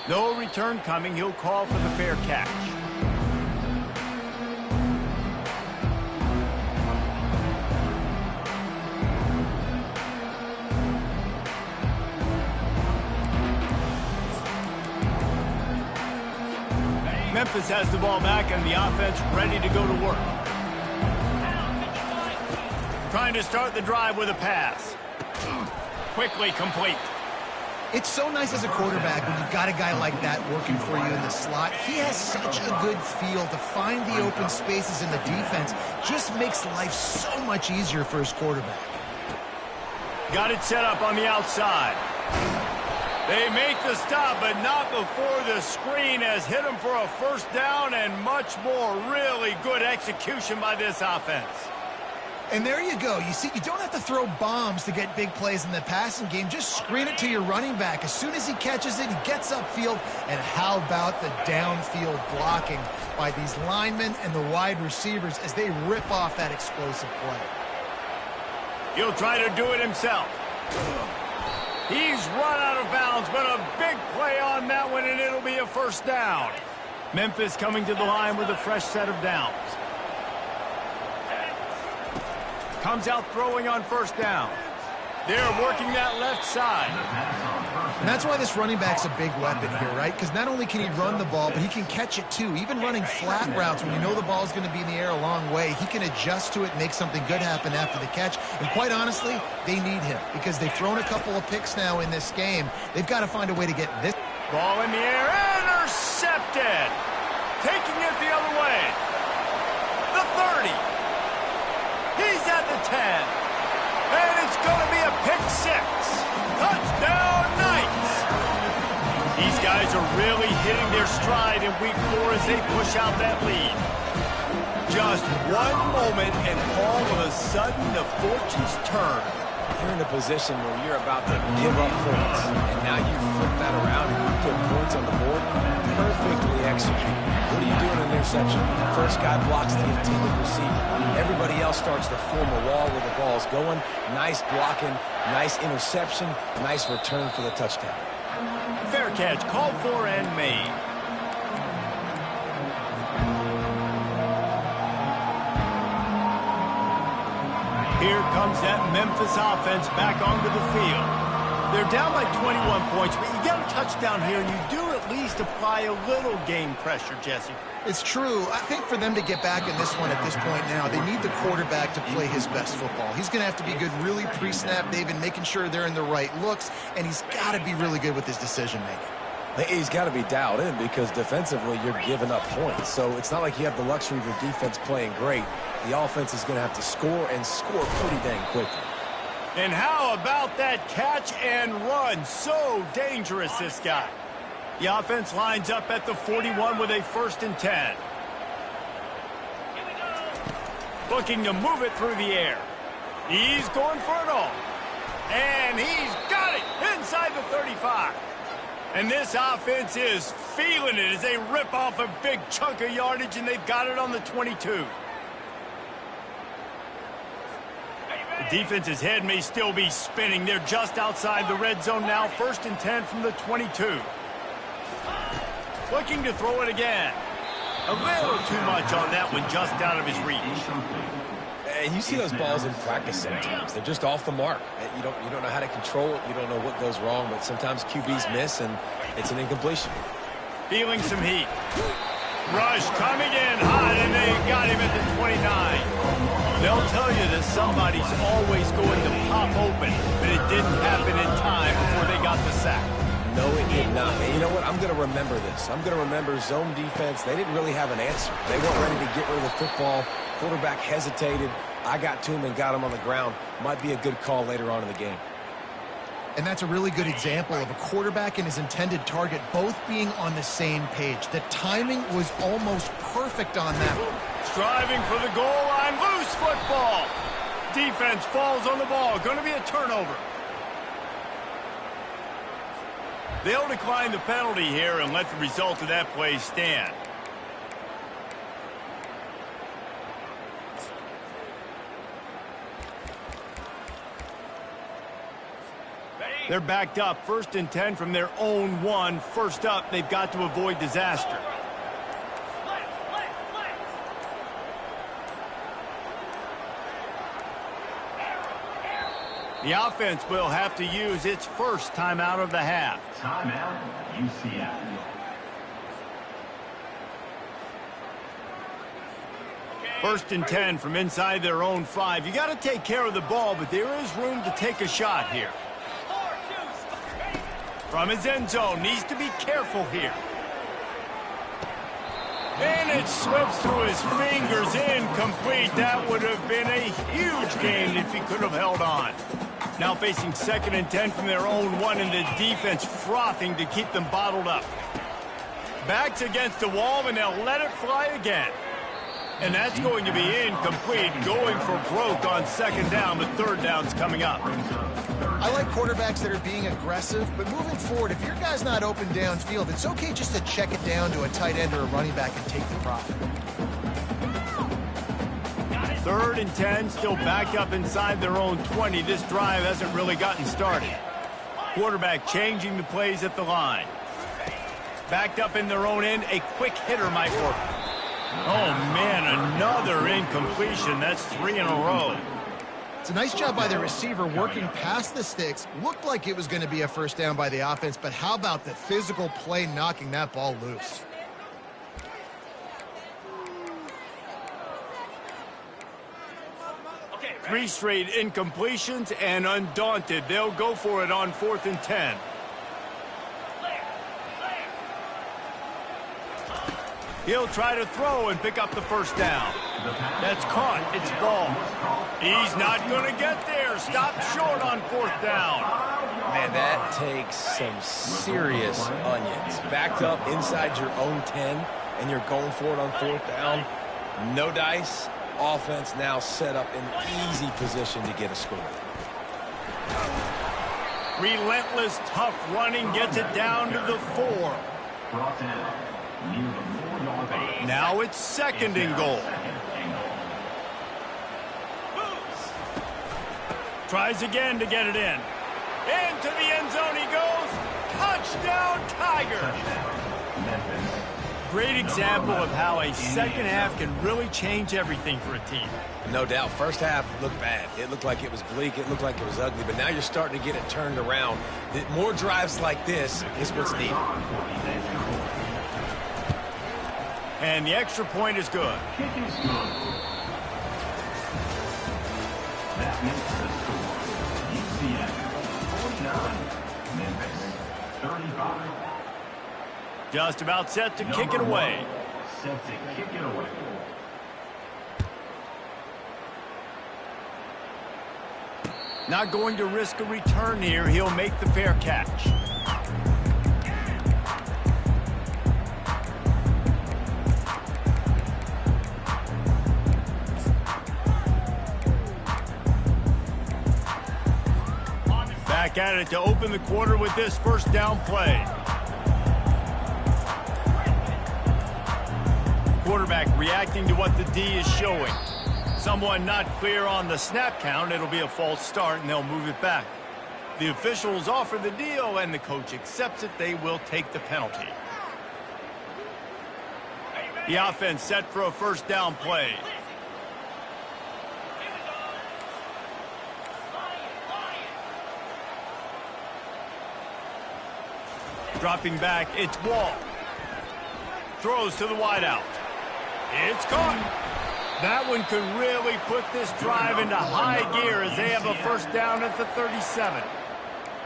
No return coming. He'll call for the fair catch. Memphis has the ball back and the offense ready to go to work. Trying to start the drive with a pass. Quickly complete. It's so nice as a quarterback when you've got a guy like that working for you in the slot. He has such a good feel to find the open spaces in the defense. Just makes life so much easier for his quarterback. Got it set up on the outside. They make the stop, but not before the screen has hit him for a first down and much more. Really good execution by this offense. And there you go. You see, you don't have to throw bombs to get big plays in the passing game. Just screen it to your running back. As soon as he catches it, he gets upfield. And how about the downfield blocking by these linemen and the wide receivers as they rip off that explosive play? He'll try to do it himself. He's run out of bounds, but a big play on that one, and it'll be a first down. Memphis coming to the line with a fresh set of downs. Comes out throwing on first down. They're working that left side. And that's why this running back's a big weapon here, right? Because not only can he run the ball, but he can catch it too. Even running flat routes when you know the ball's going to be in the air a long way, he can adjust to it and make something good happen after the catch. And quite honestly, they need him because they've thrown a couple of picks now in this game. They've got to find a way to get this. Ball in the air, intercepted. Taking it the other way. The 30. He's at the 10. And it's going to be a pick six. Touchdown, Knights. These guys are really hitting their stride in week 4 as they push out that lead. Just one moment, and all of a sudden, the fortunes turn. You're in a position where you're about to give up points, and now you flip that around and you put points on the board. Perfectly executed. What do you do in an interception? First guy blocks the intended receiver. Everybody else starts to form a wall where the ball's going. Nice blocking, nice interception, nice return for the touchdown. Fair catch, called for and made. Here comes that Memphis offense back onto the field. They're down by 21 points, but you get a touchdown here, and you do at least apply a little game pressure, Jesse. It's true. I think for them to get back in this one at this point now, they need the quarterback to play his best football. He's going to have to be good really pre-snap, David, making sure they're in the right looks, and he's got to be really good with his decision-making. He's got to be dialed in because defensively you're giving up points. So it's not like you have the luxury of your defense playing great. The offense is going to have to score and score pretty dang quickly. And how about that catch and run? So dangerous, this guy. The offense lines up at the 41 with a 1st and 10. Looking to move it through the air. He's going for it all. And he's got it inside the 35. And this offense is feeling it as they rip off a big chunk of yardage, and they've got it on the 22. The defense's head may still be spinning. They're just outside the red zone now. 1st and 10 from the 22. Looking to throw it again. A little too much on that one, just out of his reach. And you see those balls in practice sometimes. They're just off the mark. You don't know how to control it. You don't know what goes wrong, but sometimes QBs miss, and it's an incompletion. Feeling some heat. Rush coming in hot, and they got him at the 29. They'll tell you that somebody's always going to pop open, but it didn't happen in time before they got the sack. No, it did not. And you know what? I'm going to remember this. I'm going to remember zone defense. They didn't really have an answer. They weren't ready to get rid of the football. Quarterback hesitated. I got to him and got him on the ground. Might be a good call later on in the game. And that's a really good example of a quarterback and his intended target both being on the same page. The timing was almost perfect on that. Striving for the goal line. Loose football. Defense falls on the ball. Going to be a turnover. They'll decline the penalty here and let the result of that play stand. They're backed up. 1st and 10 from their own 1. First up, they've got to avoid disaster. The offense will have to use its first timeout of the half. Timeout, UCF. First and 10 from inside their own 5. You got to take care of the ball, but there is room to take a shot here. From his end zone, needs to be careful here. And it slips through his fingers, incomplete. That would have been a huge gain if he could have held on. Now facing 2nd and 10 from their own 1, and the defense frothing to keep them bottled up. Backs against the wall, and they'll let it fly again. And that's going to be incomplete, going for broke on 2nd down, but 3rd down's coming up. I like quarterbacks that are being aggressive, but moving forward, if your guy's not open downfield, it's okay just to check it down to a tight end or a running back and take the profit. 3rd and 10, still backed up inside their own 20. This drive hasn't really gotten started. Quarterback changing the plays at the line. Backed up in their own end, a quick hitter might work. Oh, man, another incompletion. That's 3 in a row. It's a nice job by the receiver working past the sticks. Looked like it was going to be a 1st down by the offense, but how about the physical play knocking that ball loose? Three straight incompletions, and undaunted, they'll go for it on 4th and 10. He'll try to throw and pick up the 1st down. That's caught. It's ball. He's not going to get there. Stop short on 4th down. Man, that takes some serious onions. Backed up inside your own 10, and you're going for it on 4th down. No dice. Offense now set up in easy position to get a score. Relentless, tough running gets it down to the 4. Brought down near the 4-yard line. Now it's 2nd and goal. Tries again to get it in. Into the end zone he goes. Touchdown, Tigers. Great example of how a second half can really change everything for a team. No doubt. First half looked bad. It looked like it was bleak. It looked like it was ugly. But now you're starting to get it turned around. More drives like this is what's needed. And the extra point is good. Kick is good. That makes the score. UCF 49, Memphis 35. Just about set to kick it away. Set to kick it away. Not going to risk a return here. He'll make the fair catch. Back at it to open the quarter with this 1st down play. Quarterback reacting to what the D is showing. Someone not clear on the snap count. It'll be a false start, and they'll move it back. The officials offer the deal, and the coach accepts it. They will take the penalty. The offense set for a 1st down play. Dropping back, it's Wall. Throws to the wideout. It's caught. That one could really put this drive into high gear as they have a 1st down at the 37.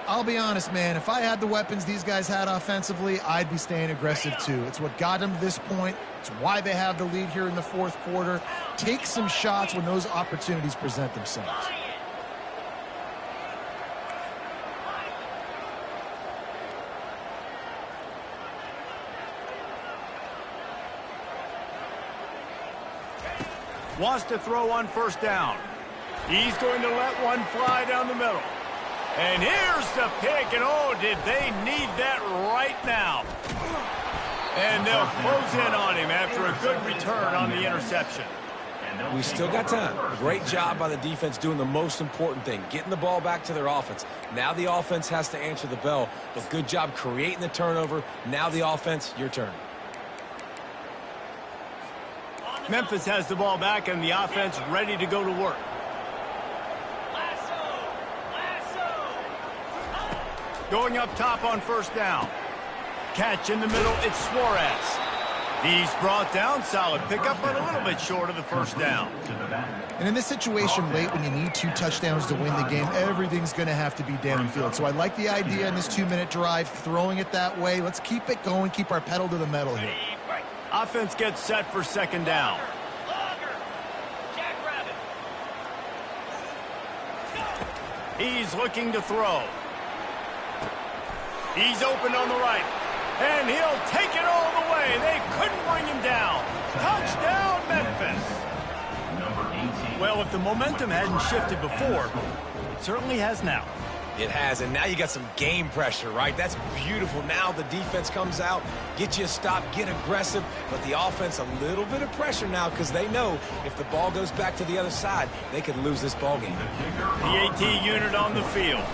I'll be honest, man. If I had the weapons these guys had offensively, I'd be staying aggressive too. It's what got them to this point. It's why they have the lead here in the 4th quarter. Take some shots when those opportunities present themselves. Wants to throw on 1st down. He's going to let one fly down the middle. And here's the pick, and oh, did they need that right now. And they'll close in on him after a good return on the interception. We still got time. Great job by the defense doing the most important thing, getting the ball back to their offense. Now the offense has to answer the bell, but good job creating the turnover. Now the offense, your turn. Memphis has the ball back and the offense ready to go to work. Going up top on 1st down. Catch in the middle, it's Suarez. He's brought down, solid pickup, but a little bit short of the 1st down. And in this situation late when you need 2 touchdowns to win the game, everything's going to have to be downfield. So I like the idea in this 2-minute drive, throwing it that way. Let's keep it going, keep our pedal to the metal here. Offense gets set for 2nd down. He's looking to throw. He's open on the right. And he'll take it all the way. They couldn't bring him down. Touchdown, Memphis. Well, if the momentum hadn't shifted before, it certainly has now. It has, and now you got some game pressure, right? That's beautiful. Now the defense comes out, get you a stop, get aggressive, but the offense a little bit of pressure now because they know if the ball goes back to the other side, they could lose this ball game. The AT unit on the field.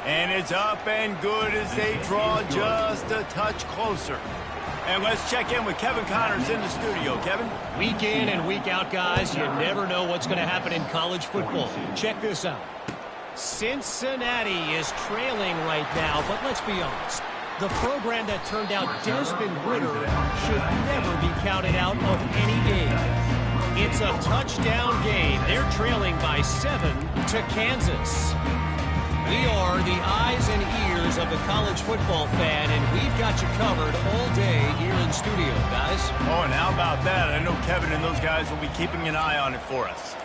And it's up and good as they draw just a touch closer. And let's check in with Kevin Connors in the studio. Kevin? Week in and week out, guys, you never know what's going to happen in college football. Check this out. Cincinnati is trailing right now, but let's be honest. The program that turned out Desmond Ridder should never be counted out of any game. It's a touchdown game. They're trailing by 7 to Kansas. We are the eyes and ears of the college football fan, and we've got you covered all day here in studio, guys. Oh, and how about that? I know Kevin and those guys will be keeping an eye on it for us.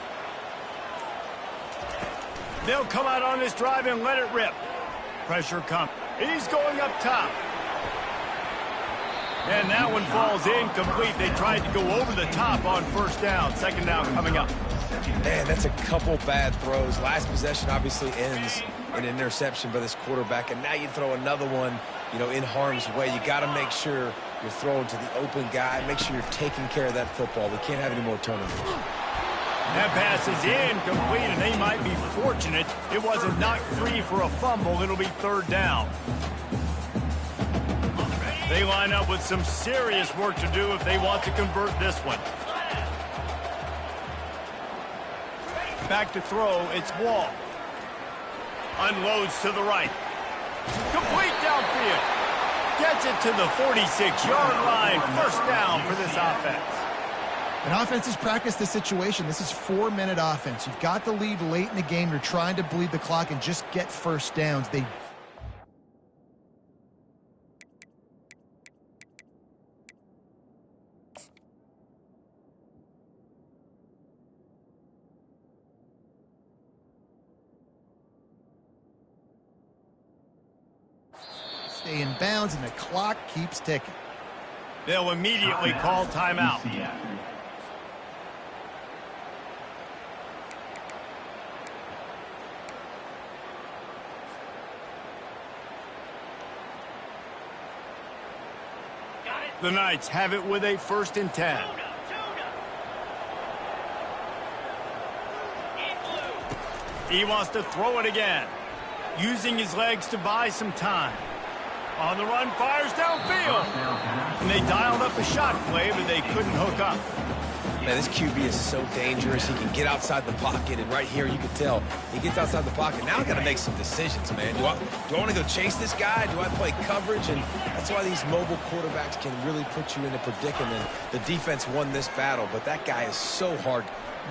They'll come out on this drive and let it rip. Pressure comes. He's going up top. And that one falls incomplete. They tried to go over the top on first down. Second down coming up. Man, that's a couple bad throws. Last possession obviously ends in an interception by this quarterback, and now you throw another one, you know, in harm's way. You got to make sure you're throwing to the open guy. Make sure you're taking care of that football. We can't have any more turnovers. That pass is incomplete, and they might be fortunate it wasn't knocked free for a fumble. It'll be third down. They line up with some serious work to do if they want to convert this one. Back to throw, it's Wall. Unloads to the right. Complete downfield. Gets it to the 46-yard line. First down for this offense. And offenses practice the situation. This is 4-minute offense. You've got the lead late in the game. You're trying to bleed the clock and just get first downs. Stay in bounds, and the clock keeps ticking. They'll immediately call timeout. The Knights have it with a 1st and 10. He wants to throw it again, using his legs to buy some time. On the run, fires downfield. And they dialed up a shot play, but they couldn't hook up. Man, this QB is so dangerous. He can get outside the pocket, and right here you can tell he gets outside the pocket. Now I got to make some decisions, man. Do I want to go chase this guy? Do I play coverage? And that's why these mobile quarterbacks can really put you in a predicament. The defense won this battle, but that guy is so hard.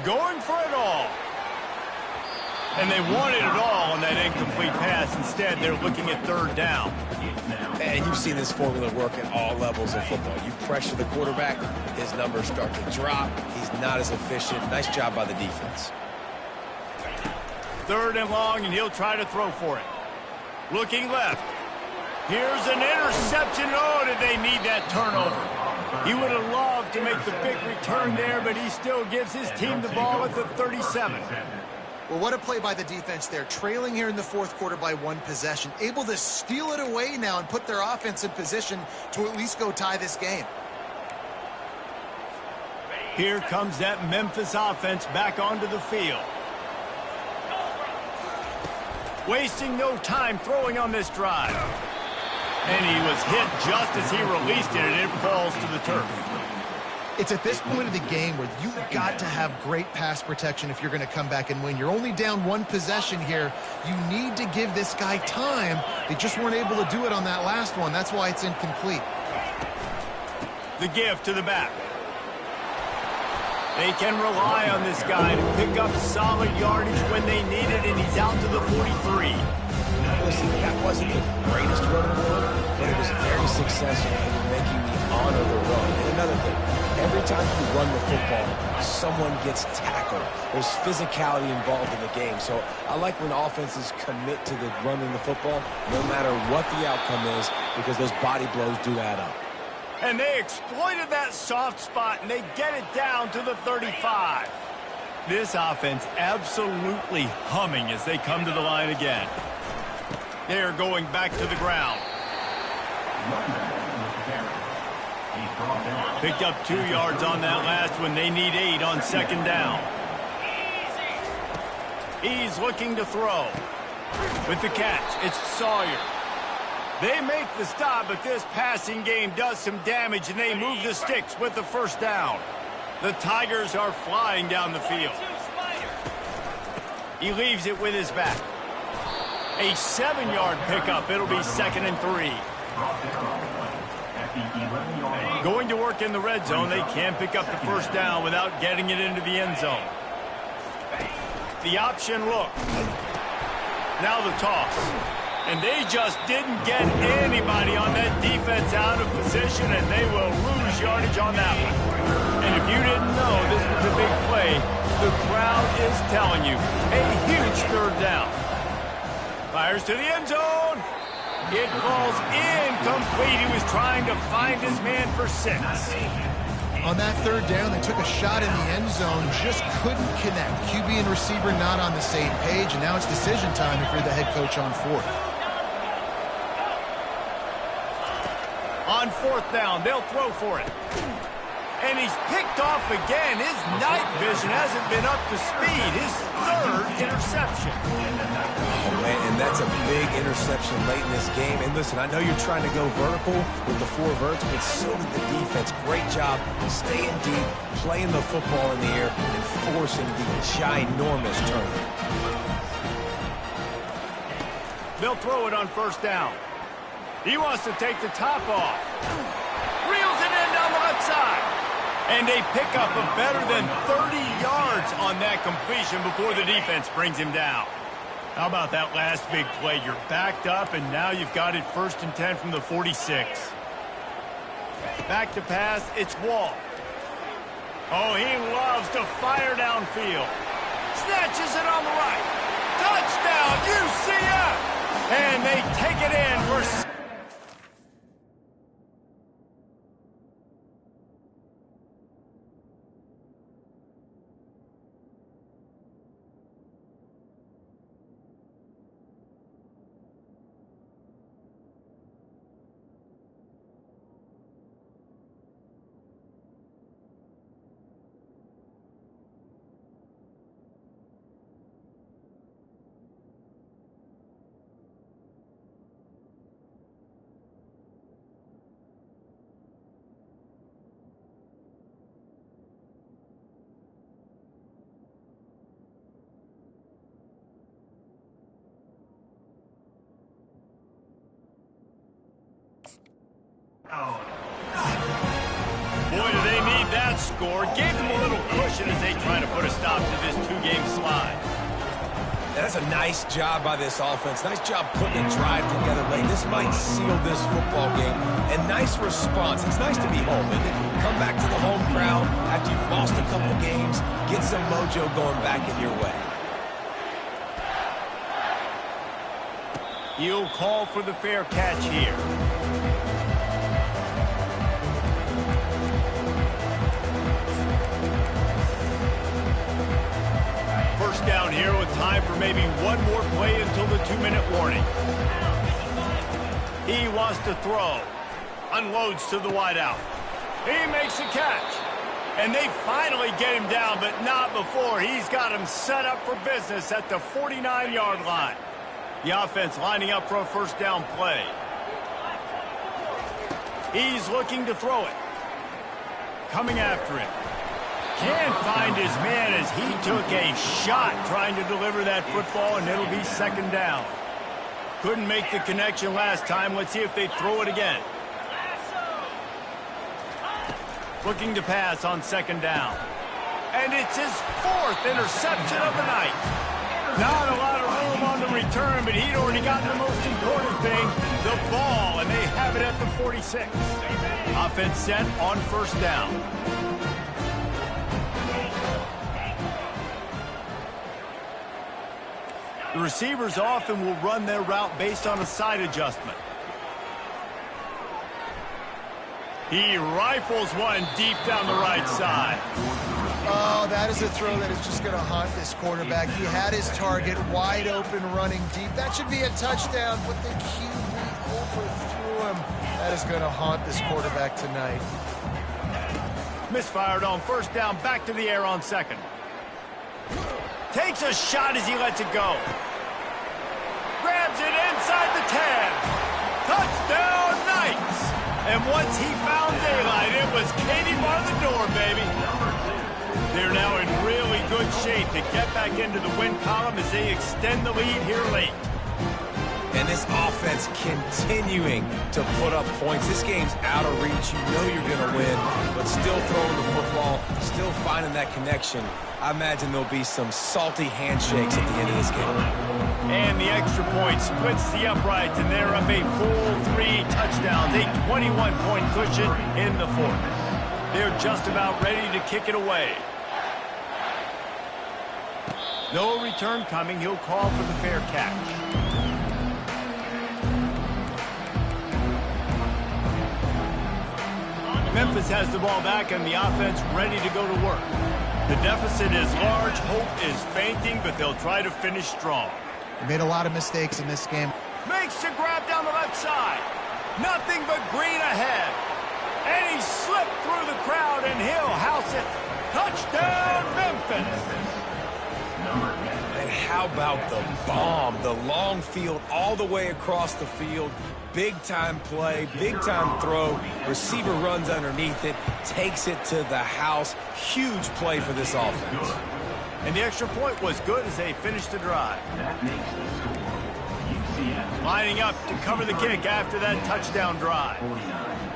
Going for it all. And they wanted it all on that incomplete pass. Instead, they're looking at third down. And you've seen this formula work at all levels of football. You pressure the quarterback, his numbers start to drop. He's not as efficient. Nice job by the defense. Third and long, and he'll try to throw for it. Looking left. Here's an interception. Oh, did they need that turnover? He would have loved to make the big return there, but he still gives his team the ball at the 37. Well, what a play by the defense there. Trailing here in the fourth quarter by 1 possession. Able to steal it away now and put their offense in position to at least go tie this game. Here comes that Memphis offense back onto the field. Wasting no time throwing on this drive. And he was hit just as he released it, and it falls to the turf. It's at this point of the game where you've got to have great pass protection if you're going to come back and win. You're only down 1 possession here. You need to give this guy time. They just weren't able to do it on that last one. That's why it's incomplete. The give to the back. They can rely on this guy to pick up solid yardage when they need it, and he's out to the 43. Listen, that wasn't the greatest run in the world, but it was very successful in making me honor the run. And another thing, every time you run the football, someone gets tackled. There's physicality involved in the game. So I like when offenses commit to the running the football, no matter what the outcome is, because those body blows do add up. And they exploited that soft spot, and they get it down to the 35. This offense absolutely humming as they come to the line again. They're going back to the ground. Picked up 2 yards on that last one. They need 8 on second down. He's looking to throw. With the catch, it's Sawyer. They make the stop, but this passing game does some damage, and they move the sticks with the first down. The Tigers are flying down the field. He leaves it with his back. A 7-yard pickup. It'll be 2nd and 3. Going to work in the red zone. They can pick up the first down without getting it into the end zone. The option look. Now the toss. And they just didn't get anybody on that defense out of position, and they will lose yardage on that one. And if you didn't know this was a big play, The crowd is telling you, a huge third down. Fires to the end zone. It falls incomplete. He was trying to find his man for 6. On that third down, they took a shot in the end zone, just couldn't connect. QB and receiver not on the same page, and now it's decision time if you're the head coach on 4th. On 4th down, they'll throw for it. And he's picked off again. His night vision hasn't been up to speed. His 3rd interception. Oh, man, and that's a big interception late in this game. And listen, I know you're trying to go vertical with the 4 verts, but so did the defense. Great job staying deep, playing the football in the air, and forcing the ginormous turnover. They'll throw it on 1st down. He wants to take the top off. Reels it in down the left side. And they pick up a better than 30 yards on that completion before the defense brings him down. How about that last big play? You're backed up, and now you've got it 1st and 10 from the 46. Back to pass, it's Wall. Oh, he loves to fire downfield. Snatches it on the right. Touchdown, UCF! And they take it in for... Boy, do they need that score. Gave them a little cushion as they try to put a stop to this 2-game slide. That's a nice job by this offense. Nice job putting a drive together late. This might seal this football game. And nice response. It's nice to be home, isn't it? Come back to the home crowd after you've lost a couple games. Get some mojo going back in your way. He'll call for the fair catch here. First down here with time for maybe one more play until the 2-minute warning. He wants to throw. Unloads to the wideout. He makes a catch. And they finally get him down, but not before. He's got him set up for business at the 49-yard line. The offense lining up for a first down play. He's looking to throw it. Coming after him. Can't find his man as he took a shot trying to deliver that football, and it'll be 2nd down. Couldn't make the connection last time. Let's see if they throw it again. Looking to pass on 2nd down. And it's his 4th interception of the night. Not a lot of room on the return, but he'd already gotten the most important thing, the ball, and they have it at the 46. Offense set on 1st down. The receivers often will run their route based on a side adjustment. He rifles one deep down the right side. Oh, that is a throw that is just going to haunt this quarterback. He had his target wide open running deep. That should be a touchdown, but the QB overthrew him. That is going to haunt this quarterback tonight. Misfired on 1st down, back to the air on 2nd. Takes a shot as he lets it go. Grabs it inside the 10. Touchdown, Knights! And once he found daylight, it was Katie bar the door, baby. They're now in really good shape to get back into the win column as they extend the lead here late. And this offense continuing to put up points. This game's out of reach. You know you're going to win, but still throwing the football, still finding that connection. I imagine there'll be some salty handshakes at the end of this game. And the extra point splits the uprights, and they're up a full 3 touchdowns, a 21-point cushion in the 4th. They're just about ready to kick it away. No return coming. He'll call for the fair catch. Memphis has the ball back and the offense ready to go to work. The deficit is large. Hope is fainting, but they'll try to finish strong. He made a lot of mistakes in this game. Makes the grab down the left side. Nothing but green ahead. And he slipped through the crowd, and he'll house it. Touchdown, Memphis. And how about the bomb? The long field all the way across the field. Big-time play, big-time throw. Receiver runs underneath it, takes it to the house. Huge play for this offense. And the extra point was good as they finished the drive. That makes the score. UCF. Lining up to cover the kick after that touchdown drive. 49.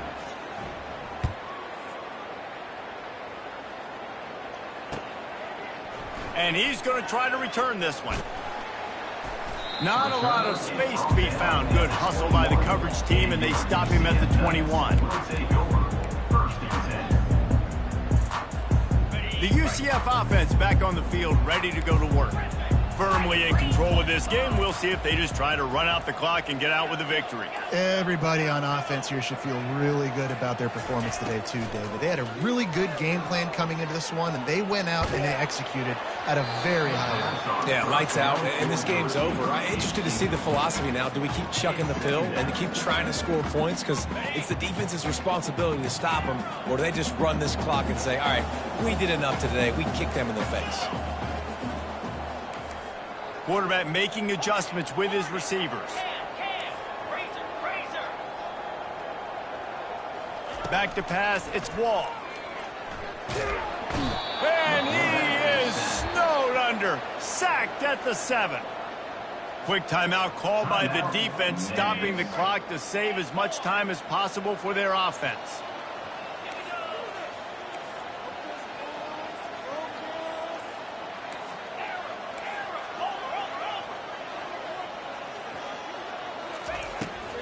And he's going to try to return this one. Not a lot of space to be found. Good hustle by the coverage team, and they stop him at the 21. Take over. First and 10. The UCF offense back on the field, ready to go to work. Firmly in control of this game. We'll see if they just try to run out the clock and get out with a victory. Everybody on offense here should feel really good about their performance today too, David. They had a really good game plan coming into this one, and they went out and they executed at a very high level. Yeah, lights out, and this game's over. I'm interested to see the philosophy now. Do we keep chucking the pill and keep trying to score points? Because it's the defense's responsibility to stop them, or do they just run this clock and say, all right, we did enough today. We kicked them in the face. Quarterback making adjustments with his receivers. Back to pass, it's Wall. And he is snowed under, sacked at the 7. Quick timeout called by the defense, stopping the clock to save as much time as possible for their offense.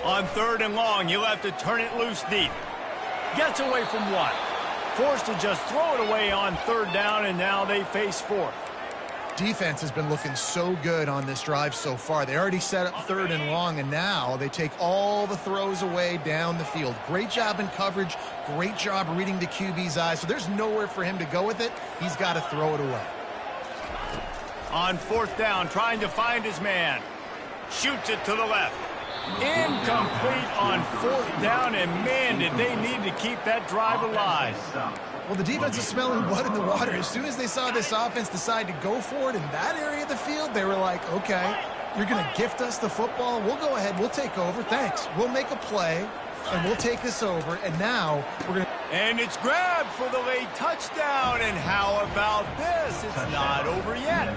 On 3rd and long, you'll have to turn it loose deep. Gets away from one. Forced to just throw it away on 3rd down, and now they face 4th. Defense has been looking so good on this drive so far. They already set up 3rd and long, and now they take all the throws away down the field. Great job in coverage. Great job reading the QB's eyes. So there's nowhere for him to go with it. He's got to throw it away. On 4th down, trying to find his man. Shoots it to the left. Incomplete on 4th down, and man, did they need to keep that drive alive. Well, the defense is smelling blood in the water. As soon as they saw this offense decide to go for it in that area of the field, they were like, okay, you're going to gift us the football. We'll go ahead. We'll take over. Thanks. We'll make a play, and we'll take this over. And now we're going to... And it's grabbed for the late touchdown. And how about this? It's not over yet.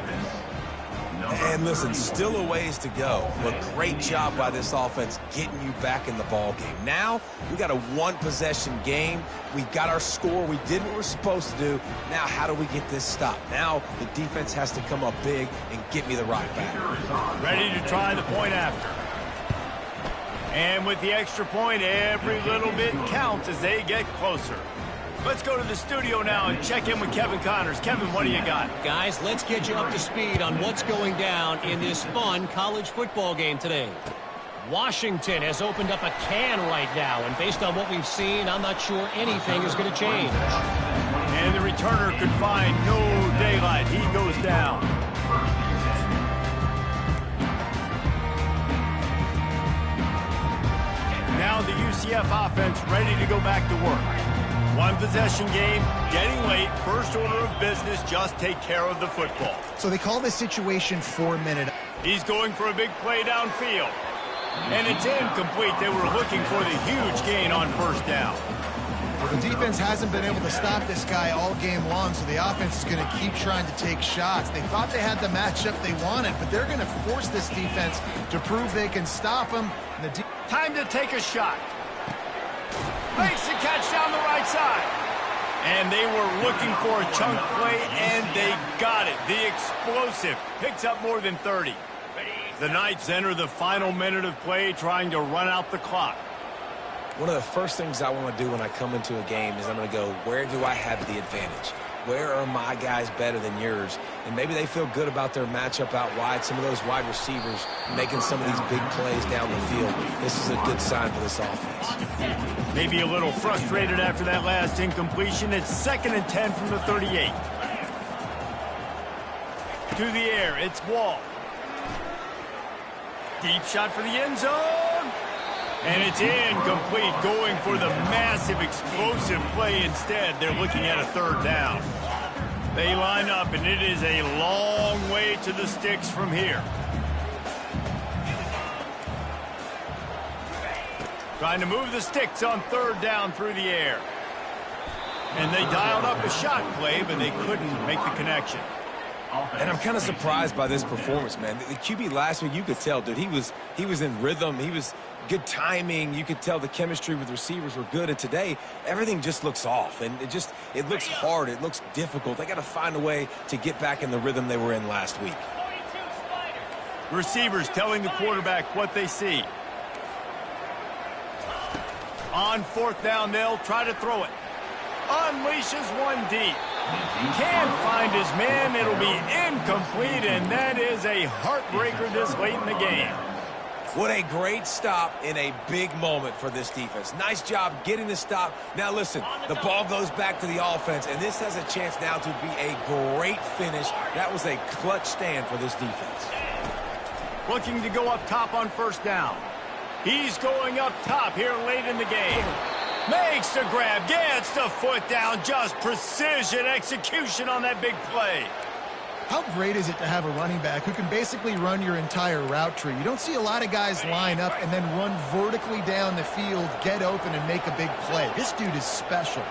And listen, still a ways to go, but great job by this offense getting you back in the ball game. Now, we got a one-possession game. We got our score. We did what we're supposed to do. Now, how do we get this stopped? Now, the defense has to come up big and get me the rock back. Ready to try the point after. And with the extra point, every little bit counts as they get closer. Let's go to the studio now and check in with Kevin Connors. Kevin, what do you got? Guys, let's get you up to speed on what's going down in this fun college football game today. Washington has opened up a can right now, and based on what we've seen, I'm not sure anything is going to change. And the returner could find no daylight. He goes down. Now the UCF offense ready to go back to work. One possession game, getting late, first order of business, just take care of the football. So they call this situation 4-minute. He's going for a big play downfield. And it's incomplete. They were looking for the huge gain on 1st down. The defense hasn't been able to stop this guy all game long, so the offense is going to keep trying to take shots. They thought they had the matchup they wanted, but they're going to force this defense to prove they can stop him. Time to take a shot. Makes the catch down the right side. And they were looking for a chunk play, and they got it. The explosive picks up more than 30. The Knights enter the final minute of play, trying to run out the clock. One of the first things I want to do when I come into a game is I'm going to go, where do I have the advantage? where are my guys better than yours? And maybe they feel good about their matchup out wide, some of those wide receivers making some of these big plays down the field. This is a good sign for this offense. Maybe a little frustrated after that last incompletion. It's 2nd and 10 from the 38. To the air, it's Wall. Deep shot for the end zone. And it's incomplete, going for the massive, explosive play instead. They're looking at a 3rd down. They line up, and it is a long way to the sticks from here. Trying to move the sticks on 3rd down through the air. And they dialed up a shot play, but they couldn't make the connection. And I'm kind of surprised by this performance, man. The QB last week, you could tell, dude, he was in rhythm. He was good timing. You could tell the chemistry with receivers were good. And today, everything just looks off. And it looks hard. It looks difficult. They got to find a way to get back in the rhythm they were in last week. Receivers telling the quarterback what they see. On 4th down, they'll try to throw it. Unleashes one deep. Can't find his man. It'll be incomplete, and that is a heartbreaker this late in the game. What a great stop in a big moment for this defense. Nice job getting the stop. Now listen, the ball goes back to the offense, and this has a chance now to be a great finish. That was a clutch stand for this defense. Looking to go up top on 1st down. He's going up top here late in the game. Makes the grab, gets the foot down, just precision execution on that big play. How great is it to have a running back who can basically run your entire route tree? You don't see a lot of guys line up and then run vertically down the field, get open, and make a big play. This dude is special.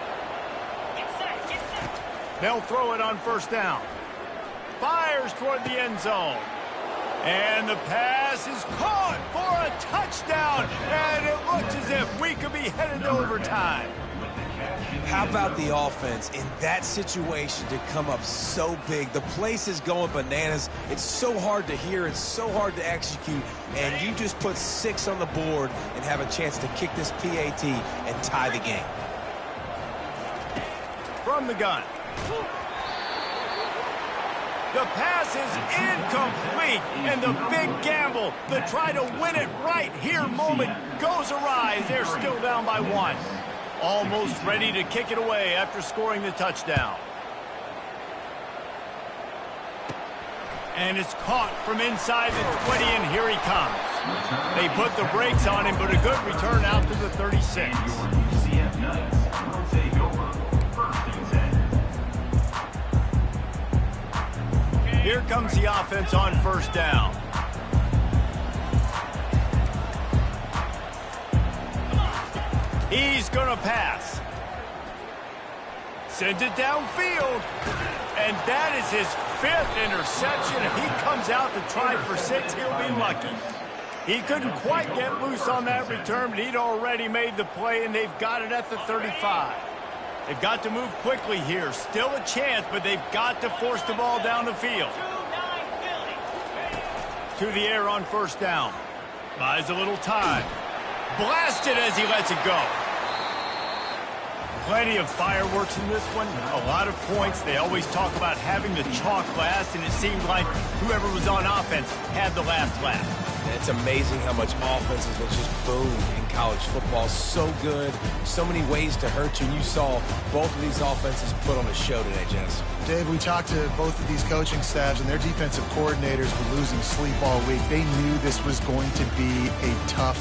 They'll throw it on 1st down. Fires toward the end zone. And the pass is caught for a touchdown. And it looks as if we could be headed to overtime. How about the offense in that situation to come up so big? The place is going bananas. It's so hard to hear. It's so hard to execute. And you just put 6 on the board and have a chance to kick this PAT and tie the game. From the gun. The pass is incomplete, and the big gamble, the try to win it right here moment goes awry. They're still down by 1. Almost ready to kick it away after scoring the touchdown. And it's caught from inside the 20, and here he comes. They put the brakes on him, but a good return out to the 36. Here comes the offense on 1st down. He's going to pass. Sends it downfield. And that is his 5th interception. If he comes out to try for 6, he'll be lucky. He couldn't quite get loose on that return, but he'd already made the play, and they've got it at the 35. They've got to move quickly here. Still a chance, but they've got to force the ball down the field. To the air on 1st down. Buys a little time. Blasted as he lets it go. Plenty of fireworks in this one. A lot of points. They always talk about having the chalk last, and it seemed like whoever was on offense had the last laugh. It's amazing how much offenses will just boom in college football. So good. So many ways to hurt you. And you saw both of these offenses put on a show today, Jess. Dave, we talked to both of these coaching staffs, and their defensive coordinators were losing sleep all week. They knew this was going to be a tough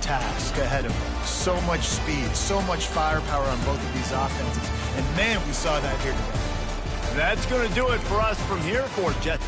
task ahead of them. So much speed, so much firepower on both of these offenses. And, man, we saw that here today. That's going to do it for us from here for Jets.